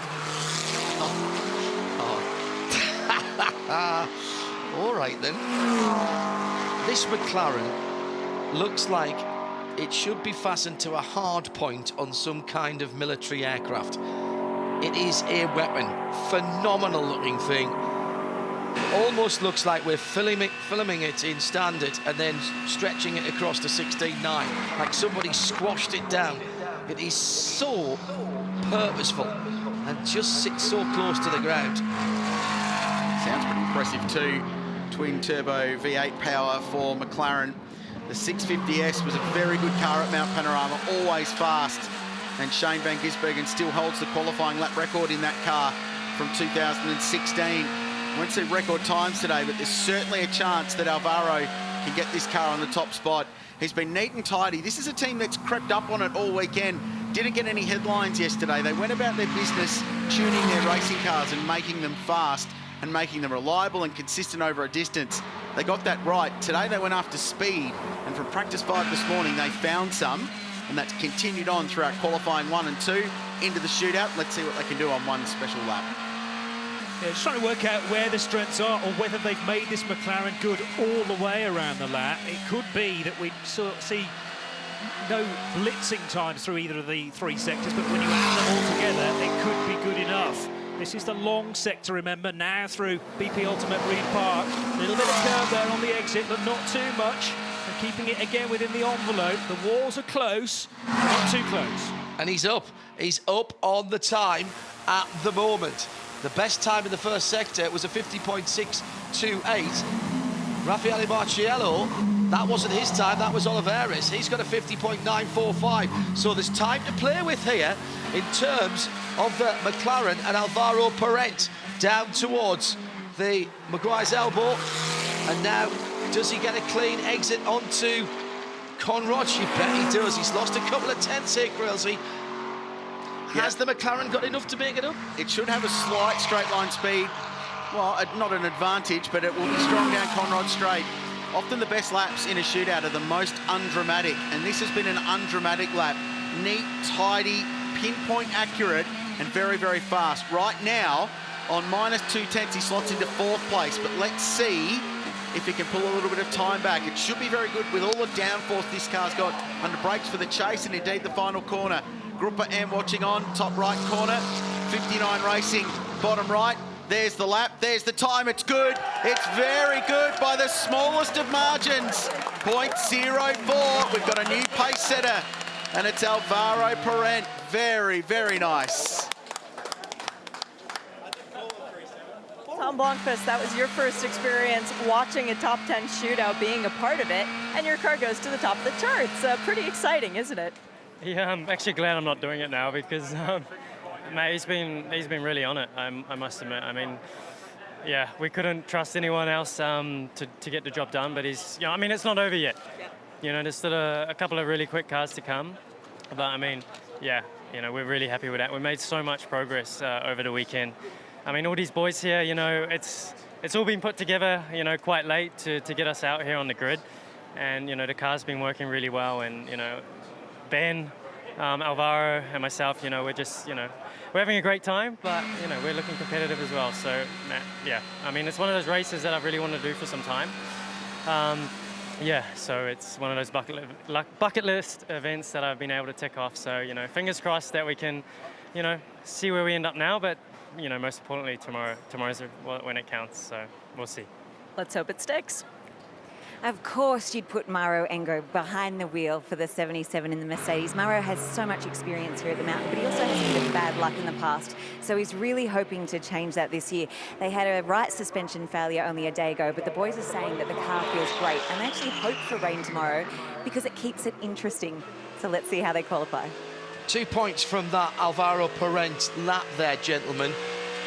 All right then. This McLaren looks like it should be fastened to a hard point on some kind of military aircraft. It is a weapon. Phenomenal looking thing. It almost looks like we're filming it in standard and then stretching it across to 16.9, like somebody squashed it down. It is so purposeful and just sits so close to the ground. Sounds pretty impressive too. Twin turbo V8 power for McLaren. The 650S was a very good car at Mount Panorama, always fast. And Shane van Gisbergen still holds the qualifying lap record in that car from 2016. Won't see record times today, but there's certainly a chance that Alvaro can get this car on the top spot. He's been neat and tidy. This is a team that's crept up on it all weekend. Didn't get any headlines yesterday. They went about their business tuning their racing cars and making them fast and making them reliable and consistent over a distance. They got that right. Today they went after speed, and from practice 5 this morning they found some, and that's continued on throughout qualifying 1 and 2 into the shootout. Let's see what they can do on one special lap. Yeah, just trying to work out where the strengths are or whether they've made this McLaren good all the way around the lap. It could be that we sort of see no blitzing times through either of the 3 sectors, but when you add them all together, it could be good enough. This is the long sector, remember, now through BP Ultimate Marine Park. A little bit of curve there on the exit, but not too much. And keeping it again within the envelope. The walls are close, not too close. And he's up. He's up on the time at the moment. The best time in the first sector was a 50.628. Raffaele Marciello That wasn't his time, that was Oliveira's. He's got a 50.945. So there's time to play with here in terms of the McLaren and Alvaro Parente down towards the Maguire's elbow. And now, does he get a clean exit onto Conrad? You bet he does. He's lost a couple of tenths here, Crilsey. Has the McLaren got enough to make it up? It should have a slight straight line speed. Well, not an advantage, but it will be strong down Conrad Straight. Often the best laps in a shootout are the most undramatic, and this has been an undramatic lap. Neat, tidy, pinpoint accurate, and very, very fast. Right now, on -2 tenths, he slots into 4th place, but let's see if he can pull a little bit of time back. It should be very good with all the downforce this car's got under brakes for the chase, and indeed the final corner. Gruppa M watching on, top right corner, 59 Racing, bottom right. There's the lap, there's the time, it's good. It's very good by the smallest of margins. 0.04, we've got a new pace setter, and it's Alvaro Parente. Very, very nice. Tom Blomqvist, that was your first experience watching a top 10 shootout, being a part of it, and your car goes to the top of the charts. Pretty exciting, isn't it? Yeah, I'm actually glad I'm not doing it now because mate, he's been really on it, I must admit. I mean, yeah, we couldn't trust anyone else to get the job done, but he's, you know, I mean, it's not over yet. You know, there's still a couple of really quick cars to come, but I mean, yeah, you know, we're really happy with that. We made so much progress over the weekend. I mean, all these boys here, you know, it's all been put together, you know, quite late to get us out here on the grid, and you know, the car's been working really well, and you know, Ben, Alvaro, and myself, you know, we're just, you know, we're having a great time, but you know, we're looking competitive as well. So yeah, I mean, it's one of those races that I've really wanted to do for some time. Yeah, so it's one of those bucket list events that I've been able to tick off. So you know, fingers crossed that we can, you know, see where we end up now. But you know, most importantly, tomorrow's when it counts. So we'll see. Let's hope it sticks. Of course you'd put Maro Engel behind the wheel for the 77 in the Mercedes. Maro has so much experience here at the mountain, but he also has a bit of bad luck in the past. So he's really hoping to change that this year. They had a right suspension failure only a day ago, but the boys are saying that the car feels great. And they actually hope for rain tomorrow because it keeps it interesting. So let's see how they qualify. 2 points from that Alvaro Parente lap there, gentlemen.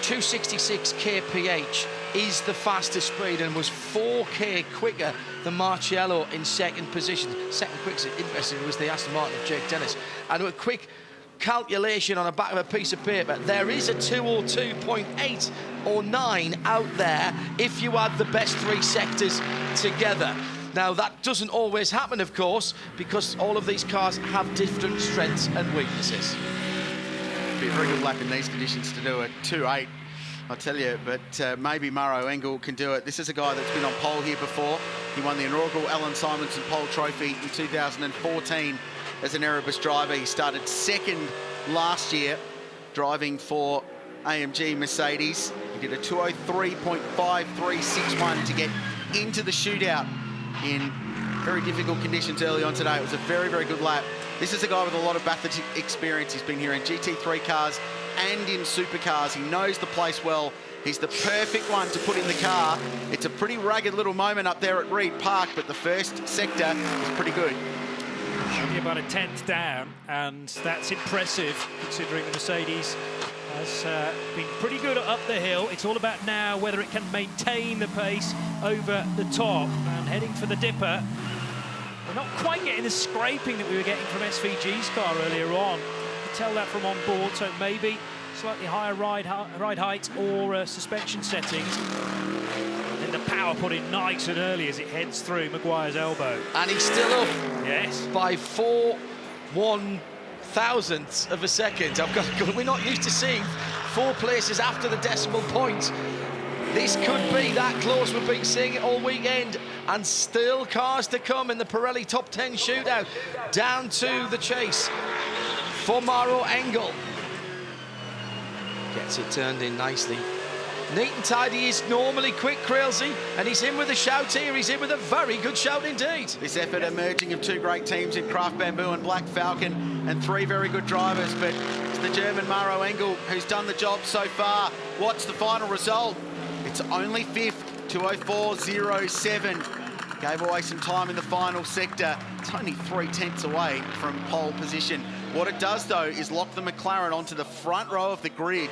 266 kph is the fastest speed and was 4k quicker than Marciello in second position. Second quickest, interesting, was the Aston Martin of Jake Dennis. And a quick calculation on the back of a piece of paper, there is a 202.8 or 9 out there if you add the best 3 sectors together. Now, that doesn't always happen, of course, because all of these cars have different strengths and weaknesses. Be a very good lap in these conditions to do it. 2.8, I tell you, but maybe Maro Engel can do it. This is a guy that's been on pole here before. He won the inaugural Alan Simonson pole trophy in 2014 as an Erebus driver. He started second last year driving for AMG Mercedes. He did a 203.5361 to get into the shootout in very difficult conditions early on today. It was a very, very good lap. This is a guy with a lot of Bathurst experience. He's been here in GT3 cars and in supercars. He knows the place well. He's the perfect one to put in the car. It's a pretty rugged little moment up there at Reed Park, but the first sector is pretty good. Only about a 10th down, and that's impressive considering the Mercedes has been pretty good up the hill. It's all about now whether it can maintain the pace over the top. And heading for the dipper, we're not quite getting the scraping that we were getting from SVG's car earlier on. You can tell that from on board, so maybe slightly higher ride height or suspension settings. And the power put in nice and early as it heads through Maguire's elbow. And he's still up. Yes. By 4/1000ths of a second. We're not used to seeing 4 places after the decimal point. This could be that close. We've been seeing it all weekend, and still cars to come in the Pirelli Top 10 shootout. Down to the chase for Maro Engel. Gets it turned in nicely. Neat and tidy is normally quick, Crailsey, and he's in with a shout here. He's in with a very good shout indeed. This effort emerging of 2 great teams in Craft Bamboo and Black Falcon, and 3 very good drivers, but it's the German Maro Engel who's done the job so far. What's the final result? It's only 5th, 204.07. Gave away some time in the final sector. It's only 3/10 away from pole position. What it does, though, is lock the McLaren onto the front row of the grid.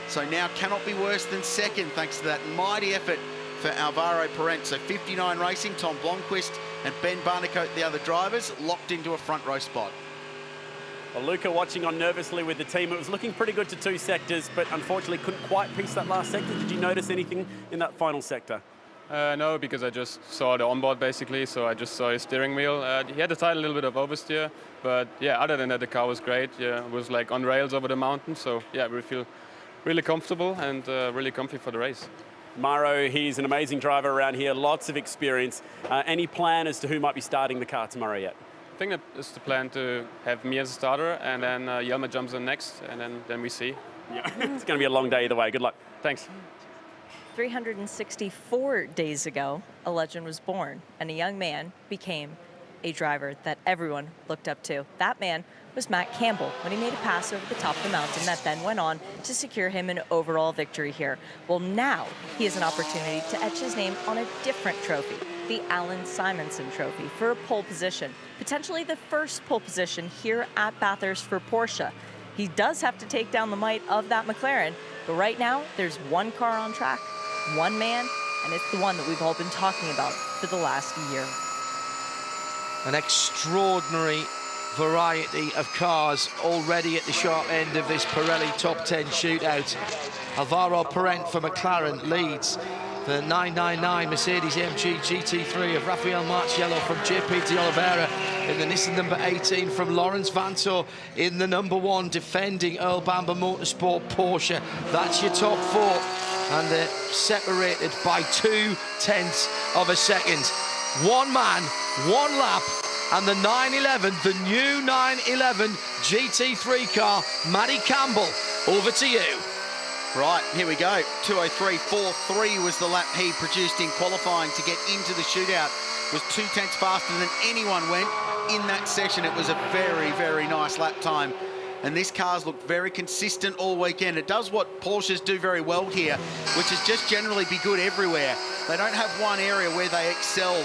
So now cannot be worse than second, thanks to that mighty effort for Alvaro Parente. So 59 Racing, Tom Blomqvist and Ben Barnicoat, the other drivers, locked into a front row spot. Well, Luca watching on nervously with the team. It was looking pretty good to 2 sectors, but unfortunately couldn't quite piece that last sector. Did you notice anything in that final sector? No, because I just saw the onboard basically, so I just saw his steering wheel. He had a tiny little bit of oversteer, but yeah, other than that, the car was great. Yeah, it was like on rails over the mountain, so yeah, we feel really comfortable and really comfy for the race. Maro, he's an amazing driver around here, lots of experience. Any plan as to who might be starting the car tomorrow yet? I think that is the plan, to have me as a starter, and then Jelmer jumps in next, and then we see. Yeah, it's going to be a long day either way. Good luck. Thanks. 364 days ago, a legend was born, and a young man became a driver that everyone looked up to. That man was Matt Campbell when he made a pass over the top of the mountain that then went on to secure him an overall victory here. Well, now he has an opportunity to etch his name on a different trophy, the Alan Simonson Trophy, for a pole position, potentially the first pole position here at Bathurst for Porsche. He does have to take down the might of that McLaren, but right now there's one car on track, one man, and it's the one that we've all been talking about for the last year. An extraordinary variety of cars already at the sharp end of this Pirelli Top 10 shootout. Alvaro Parente for McLaren leads the 999 Mercedes-AMG GT3 of Raffaele Marciello from JP de Oliveira in the Nissan number 18 from Lawrence Vanthoor in the number 1 defending Earl Bamber Motorsport Porsche. That's your top 4, and they're separated by 0.2 of a second. One man, one lap, and the 911, the new 911 GT3 car, Matty Campbell, over to you. Right, here we go. 2:03.43 was the lap he produced in qualifying to get into the shootout. Was 0.2 faster than anyone went in that session. It was a very, very nice lap time. And this car's looked very consistent all weekend. It does what Porsches do very well here, which is just generally be good everywhere. They don't have one area where they excel.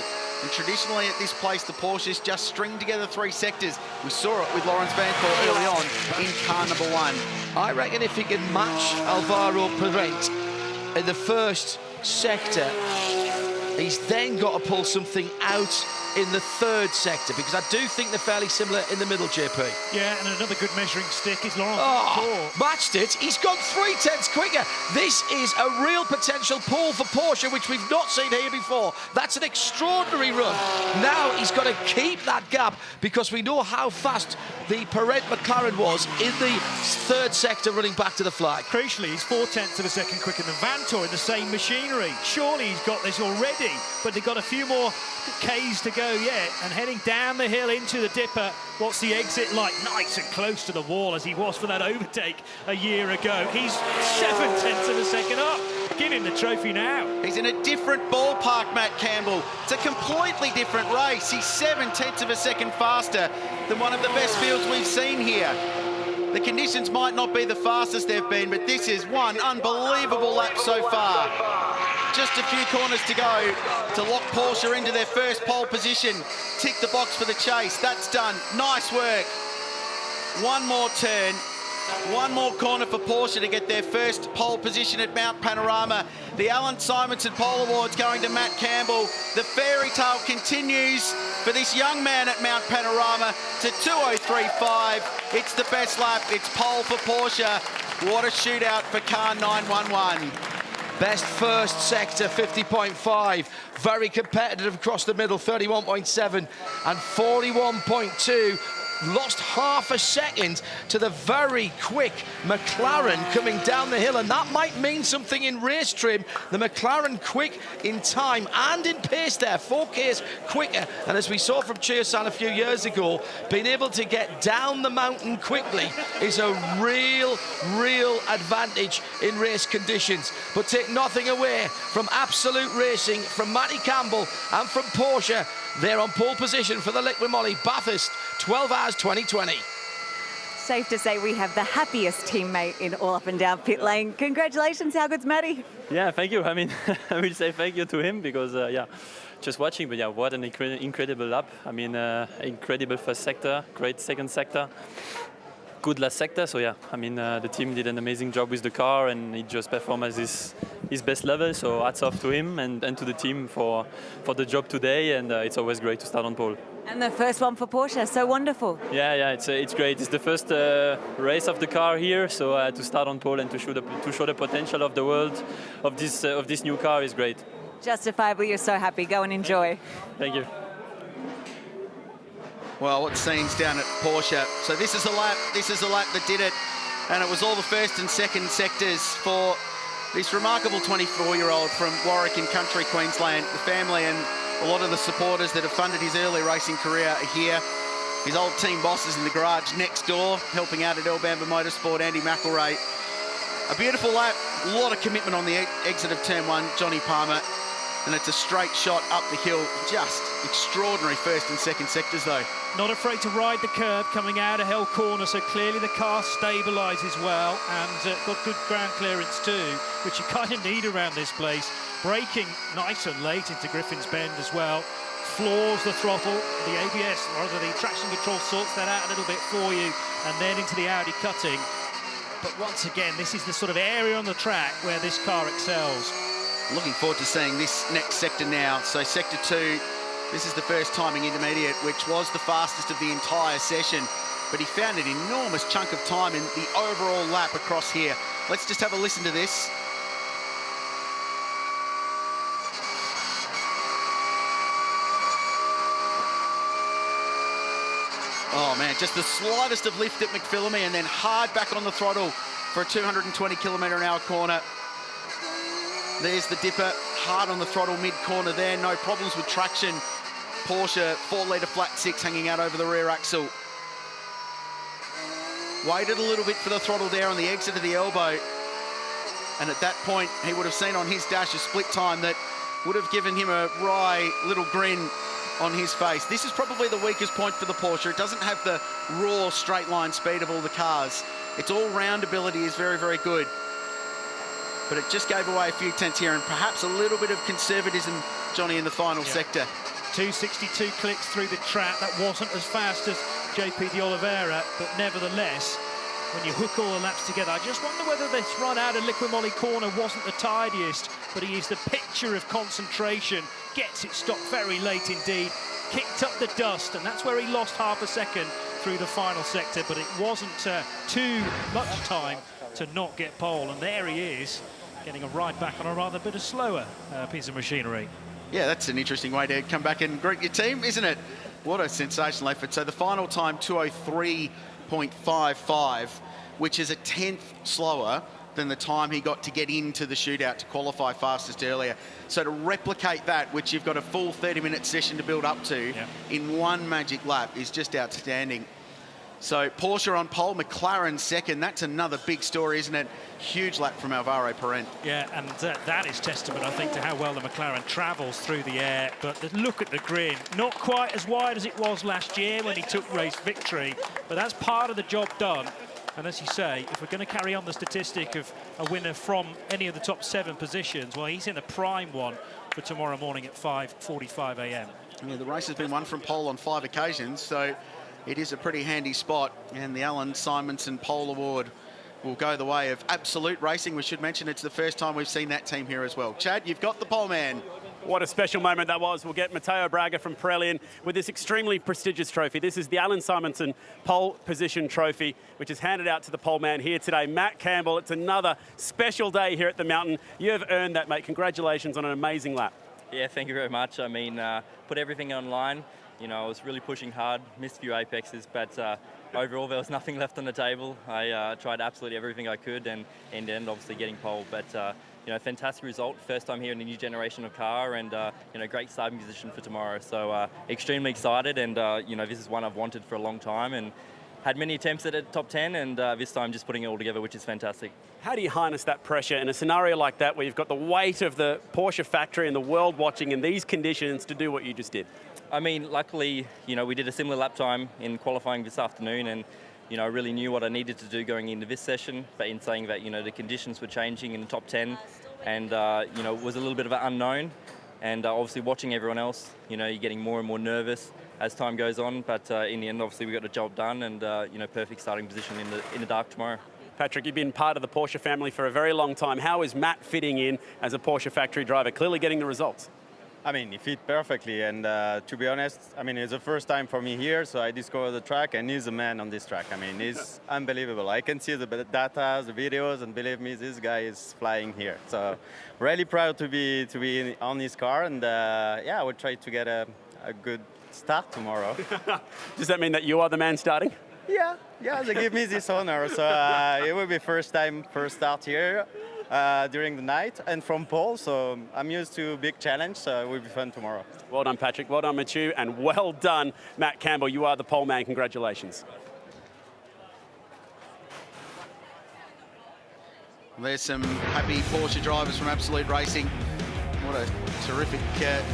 And traditionally at this place, the Porsches just string together 3 sectors. We saw it with Lawrence Vanthoor early on in car number 1. I reckon if he can match Alvaro Parente in the first sector, he's then got to pull something out in the 3rd sector, because I do think they're fairly similar in the middle, JP. Yeah, and another good measuring stick is Lawrence. Matched it. He's gone 0.3 quicker. This is a real potential pull for Porsche, which we've not seen here before. That's an extraordinary run. Now he's got to keep that gap, because we know how fast the Parente McLaren was in the 3rd sector running back to the flag. Crucially, he's 0.4 of a second quicker than Vanthoor in the same machinery. Surely he's got this already, but they've got a few more Ks to go yet, and heading down the hill into the dipper. What's the exit like? Nice and close to the wall, as he was for that overtake a year ago. He's 0.7 of a second up. Give him the trophy now. He's in a different ballpark, Matt Campbell. It's a completely different race. He's 0.7 of a second faster than one of the best fields we've seen here. The conditions might not be the fastest they've been, but this is one unbelievable lap so far. Just a few corners to go to lock Porsche into their first pole position. Tick the box for the chase. That's done. Nice work. One more turn. One more corner for Porsche to get their first pole position at Mount Panorama. The Alan Simonson Pole Award's going to Matt Campbell. The fairy tale continues for this young man at Mount Panorama to 2:03.5. It's the best lap. It's pole for Porsche. What a shootout for car 911. Best first sector, 50.5. Very competitive across the middle, 31.7 and 41.2. Lost half a second to the very quick McLaren coming down the hill, and that might mean something in race trim. The McLaren quick in time and in pace there, 4Ks quicker, and as we saw from Cheersan a few years ago, being able to get down the mountain quickly is a real advantage in race conditions. But take nothing away from absolute racing from Matty Campbell and from Porsche. They're on pole position for the Liquid Moly Bathurst 12 Hours 2020. Safe to say we have the happiest teammate in all up and down pit lane. Congratulations, how good's Matty? Yeah, thank you. I mean, I will say thank you to him because, yeah, just watching, but yeah, what an incredible lap. I mean, incredible first sector, great second sector, good last sector. So yeah, I mean, the team did an amazing job with the car, and he just performed at his best level. So hats off to him and to the team for the job today. And it's always great to start on pole. And the first one for Porsche, so wonderful. Yeah, it's great. It's the first race of the car here, so to start on pole and to show the potential of the world of this new car is great. Justifiably, you're so happy. Go and enjoy. Thank you. Well, what scenes down at Porsche. So this is the lap that did it, and it was all the first and second sectors for this remarkable 24-year-old from Warwick in country Queensland. The family and a lot of the supporters that have funded his early racing career are here. His old team boss is in the garage next door, helping out at Elbamba Motorsport, Andy McElrea. A beautiful lap, a lot of commitment on the exit of turn 1, Johnny Palmer. And it's a straight shot up the hill. Just extraordinary first and second sectors, though. Not afraid to ride the curb coming out of Hell Corner, so clearly the car stabilises well and got good ground clearance too, which you kind of need around this place. Braking nice and late into Griffin's Bend as well. Floors the throttle, the ABS, or rather the traction control sorts that out a little bit for you, and then into the Audi cutting. But once again, this is the sort of area on the track where this car excels. Looking forward to seeing this next sector now. So sector 2, this is the first timing intermediate, which was the fastest of the entire session, but he found an enormous chunk of time in the overall lap across here. Let's just have a listen to this. Oh man, just the slightest of lift at McPhillamy and then hard back on the throttle for a 220 km/h corner. There's the dipper, hard on the throttle mid-corner there, no problems with traction. Porsche 4-litre flat 6 hanging out over the rear axle. Waited a little bit for the throttle there on the exit of the elbow. And at that point, he would have seen on his dash a split time that would have given him a wry little grin on his face. This is probably the weakest point for the Porsche. It doesn't have the raw straight line speed of all the cars. Its all-round ability is very, very good. But it just gave away a few tenths here and perhaps a little bit of conservatism, Johnny, in the final sector. 262 clicks through the track. That wasn't as fast as JP de Oliveira, but nevertheless, when you hook all the laps together, I just wonder whether this run out of Liqui Moly corner wasn't the tidiest, but he is the picture of concentration, gets it stopped very late indeed, kicked up the dust, and that's where he lost half a second through the final sector, but it wasn't too much time to not get pole, and there he is, getting a ride back on a rather bit of slower piece of machinery. Yeah, that's an interesting way to come back and greet your team, isn't it? What a sensational effort. So the final time, 2:03.55, which is a tenth slower than the time he got to get into the shootout to qualify fastest earlier. So to replicate that, which you've got a full 30-minute session to build up to, in one magic lap is just outstanding. So Porsche on pole, McLaren second. That's another big story, isn't it? Huge lap from Alvaro Parente. Yeah, and that is testament, I think, to how well the McLaren travels through the air. But look at the grin. Not quite as wide as it was last year when he took race victory, but that's part of the job done. And as you say, if we're going to carry on the statistic of a winner from any of the top 7 positions, well, he's in a prime one for tomorrow morning at 5:45 a.m. Yeah, the race has been won from pole on 5 occasions, so it is a pretty handy spot, and the Alan Simonson Pole Award will go the way of Absolute Racing. We should mention it's the first time we've seen that team here as well. Chad, you've got the pole man. What a special moment that was. We'll get Matteo Braga from Pirelli in with this extremely prestigious trophy. This is the Alan Simonson Pole Position Trophy, which is handed out to the pole man here today, Matt Campbell. It's another special day here at the mountain. You have earned that, mate. Congratulations on an amazing lap. Yeah, thank you very much. I mean, put everything online. You know, I was really pushing hard, missed a few apexes, but overall there was nothing left on the table. I tried absolutely everything I could, and in the end, obviously getting pole. But you know, fantastic result. First time here in a new generation of car, and you know, great starting position for tomorrow. So extremely excited, and you know, this is one I've wanted for a long time, and had many attempts at a top 10, and this time just putting it all together, which is fantastic. How do you harness that pressure in a scenario like that, where you've got the weight of the Porsche factory and the world watching in these conditions to do what you just did? I mean, luckily, you know, we did a similar lap time in qualifying this afternoon, and you know, I really knew what I needed to do going into this session. But in saying that, you know, the conditions were changing in the top 10, and you know, it was a little bit of an unknown. And obviously watching everyone else, you know, you're getting more and more nervous as time goes on. But in the end, obviously we got the job done, and you know, perfect starting position in the dark tomorrow. Patrick, you've been part of the Porsche family for a very long time. How is Matt fitting in as a Porsche factory driver? Clearly getting the results. I mean, he fit perfectly, and to be honest, I mean, it's the first time for me here, so I discovered the track, and he's a man on this track. I mean, he's unbelievable. I can see the data, the videos, and believe me, this guy is flying here. So, really proud to be on his car, and yeah, I will try to get a good start tomorrow. Does that mean that you are the man starting? Yeah, they give me this honor, so it will be first start here. During the night and from pole, so I'm used to a big challenge, so it will be fun tomorrow. Well done, Patrick. Well done, Mathieu, and well done, Matt Campbell. You are the pole man. Congratulations. There's some happy Porsche drivers from Absolute Racing. What a terrific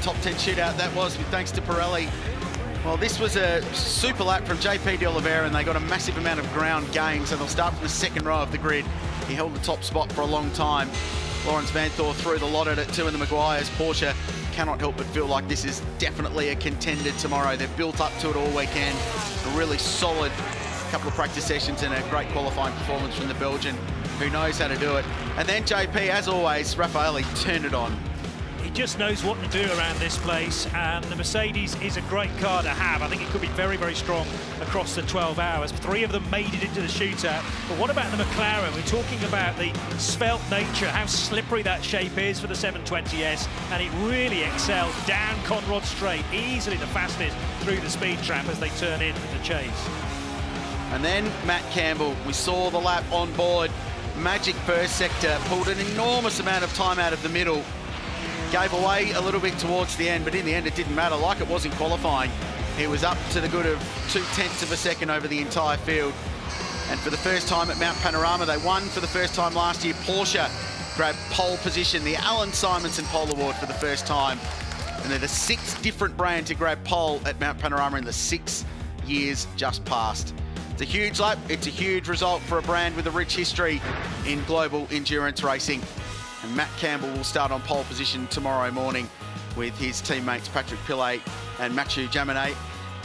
top 10 shootout that was, with thanks to Pirelli. Well, this was a super lap from JP de Oliveira, and they got a massive amount of ground gain, so they'll start from the second row of the grid. He held the top spot for a long time. Lawrence Vanthoor threw the lot at it too in the Maguires. Porsche cannot help but feel like this is definitely a contender tomorrow. They've built up to it all weekend. A really solid couple of practice sessions and a great qualifying performance from the Belgian, who knows how to do it. And then JP, as always, Raffaele turned it on. He just knows what to do around this place, and the Mercedes is a great car to have. I think it could be very, very strong across the 12 hours. 3 of them made it into the shootout. But what about the McLaren? We're talking about the svelte nature, how slippery that shape is for the 720S, and it really excelled down Conrod Straight, easily the fastest through the speed trap as they turn into the chase. And then Matt Campbell, we saw the lap on board. Magic first sector, pulled an enormous amount of time out of the middle. Gave away a little bit towards the end, but in the end it didn't matter, like it was in qualifying. He was up to the good of 0.2 of a second over the entire field. And for the first time at Mount Panorama, they won for the first time last year. Porsche grabbed pole position, the Alan Simonson Pole Award for the first time. And they're the 6th different brand to grab pole at Mount Panorama in the 6 years just past. It's a huge lap, it's a huge result for a brand with a rich history in global endurance racing. And Matt Campbell will start on pole position tomorrow morning with his teammates Patrick Pilet and Mathieu Jaminet.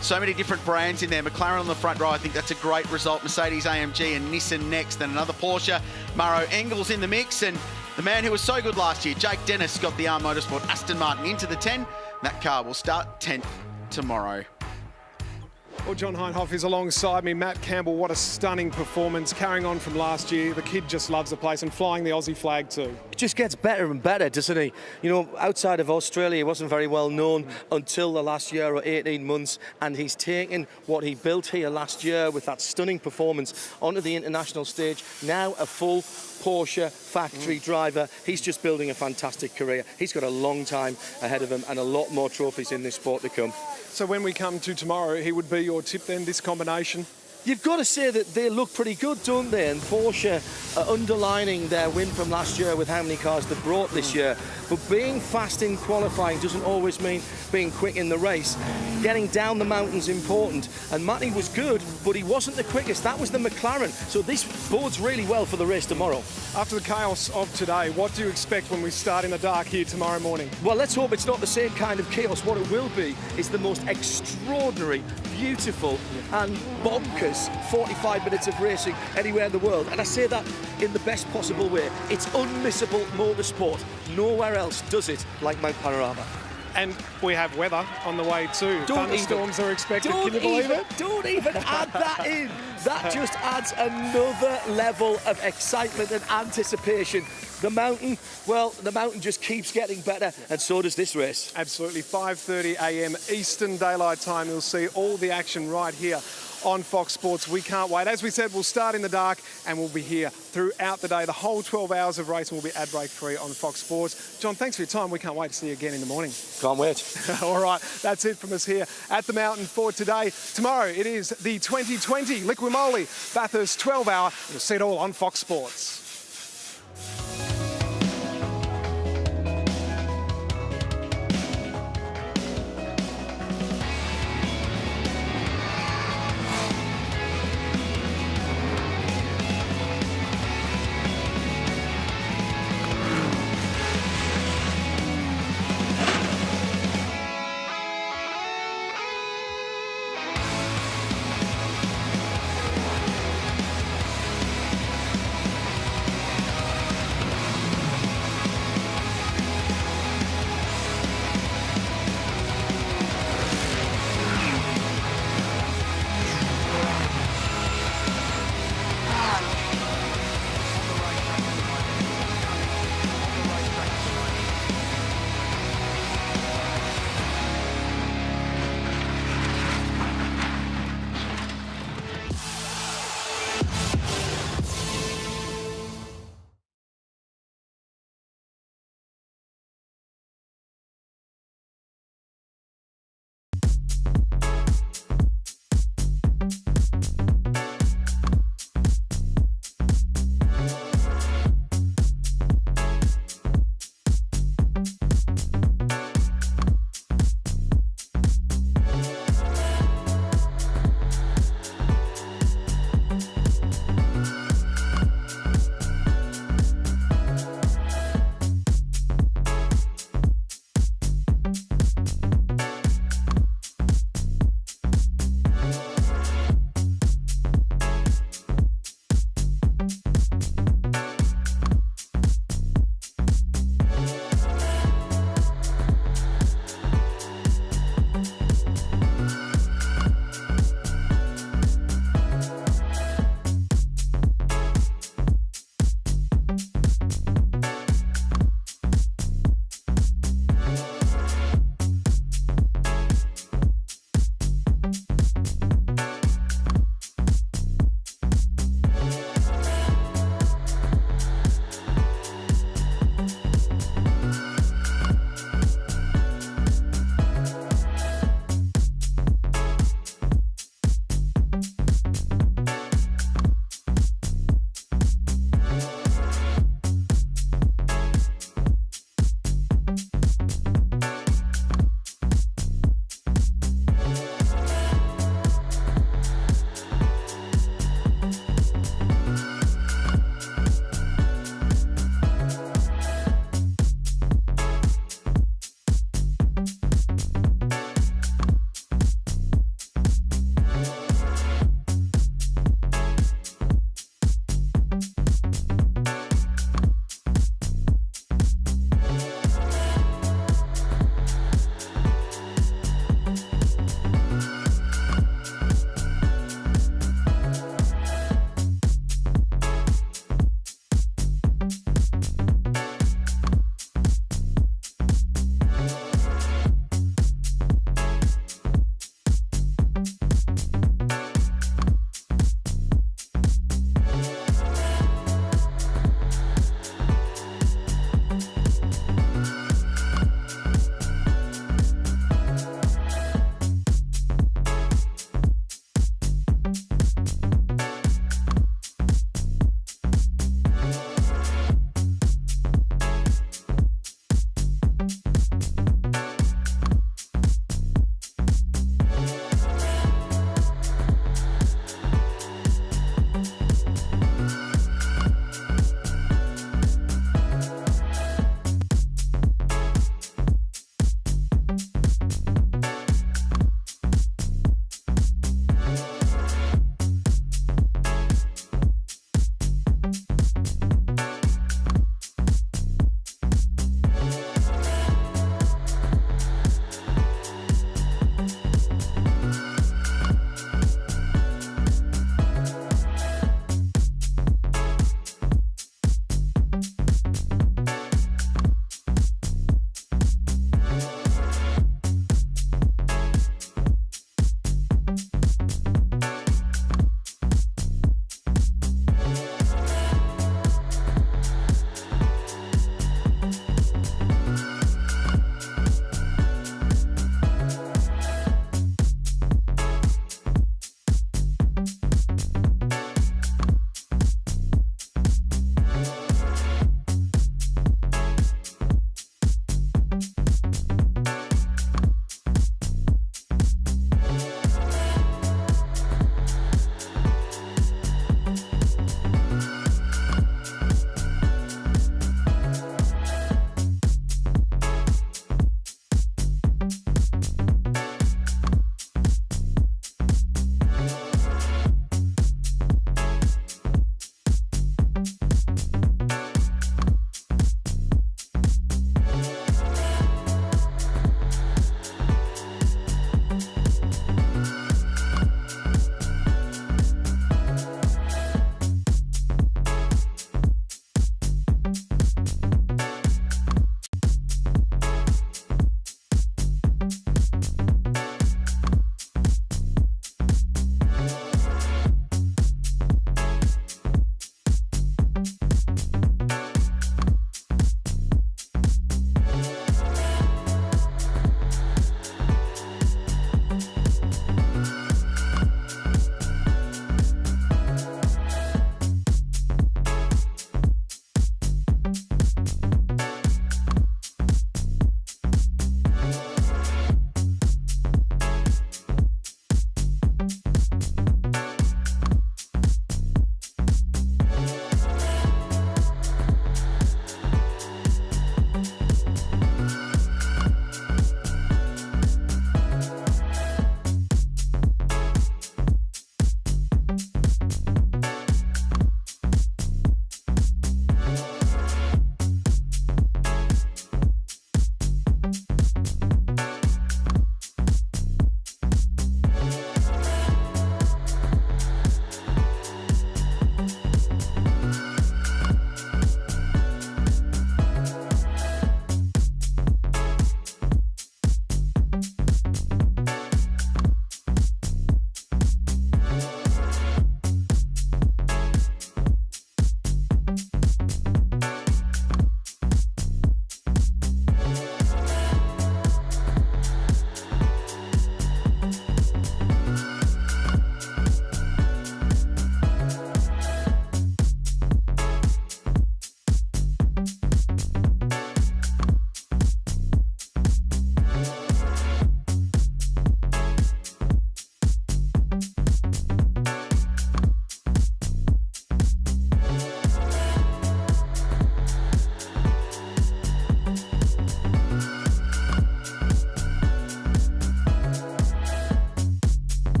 So many different brands in there. McLaren on the front row, I think that's a great result. Mercedes, AMG and Nissan next, and another Porsche. Maro Engel's in the mix, and the man who was so good last year, Jake Dennis, got the ARM Motorsport Aston Martin into the 10. That car will start 10th tomorrow. Well, John Heinhoff is alongside me. Matt Campbell, what a stunning performance, carrying on from last year. The kid just loves the place and flying the Aussie flag too. It just gets better and better, doesn't he? You know, outside of Australia, he wasn't very well known until the last year or 18 months, and he's taken what he built here last year with that stunning performance onto the international stage. Now a full Porsche factory driver. He's just building a fantastic career. He's got a long time ahead of him and a lot more trophies in this sport to come. So when we come to tomorrow, he would be your tip then, this combination? You've got to say that they look pretty good, don't they? And Porsche are underlining their win from last year with how many cars they brought this year. But being fast in qualifying doesn't always mean being quick in the race. Getting down the mountain's important. And Matty was good, but he wasn't the quickest. That was the McLaren. So this bodes really well for the race tomorrow. After the chaos of today, what do you expect when we start in the dark here tomorrow morning? Well, let's hope it's not the same kind of chaos. What it will be is the most extraordinary, beautiful and bonkers 45 minutes of racing anywhere in the world. And I say that in the best possible way. It's unmissable motorsport. Nowhere else does it like Mount Panorama. And we have weather on the way too. Thunderstorms are expected. Can you believe it? Don't even add that in. That just adds another level of excitement and anticipation. The mountain, well, the mountain just keeps getting better, and so does this race. Absolutely. 5:30 a.m. Eastern Daylight Time. You'll see all the action right here on Fox Sports. We can't wait. As we said, we'll start in the dark and we'll be here throughout the day. The whole 12 hours of racing will be ad break free on Fox Sports. John, thanks for your time. We can't wait to see you again in the morning. Can't wait. All right, that's it from us here at the mountain for today. Tomorrow it is the 2020 Liqui Moly Bathurst 12 hour. You'll see it all on Fox Sports.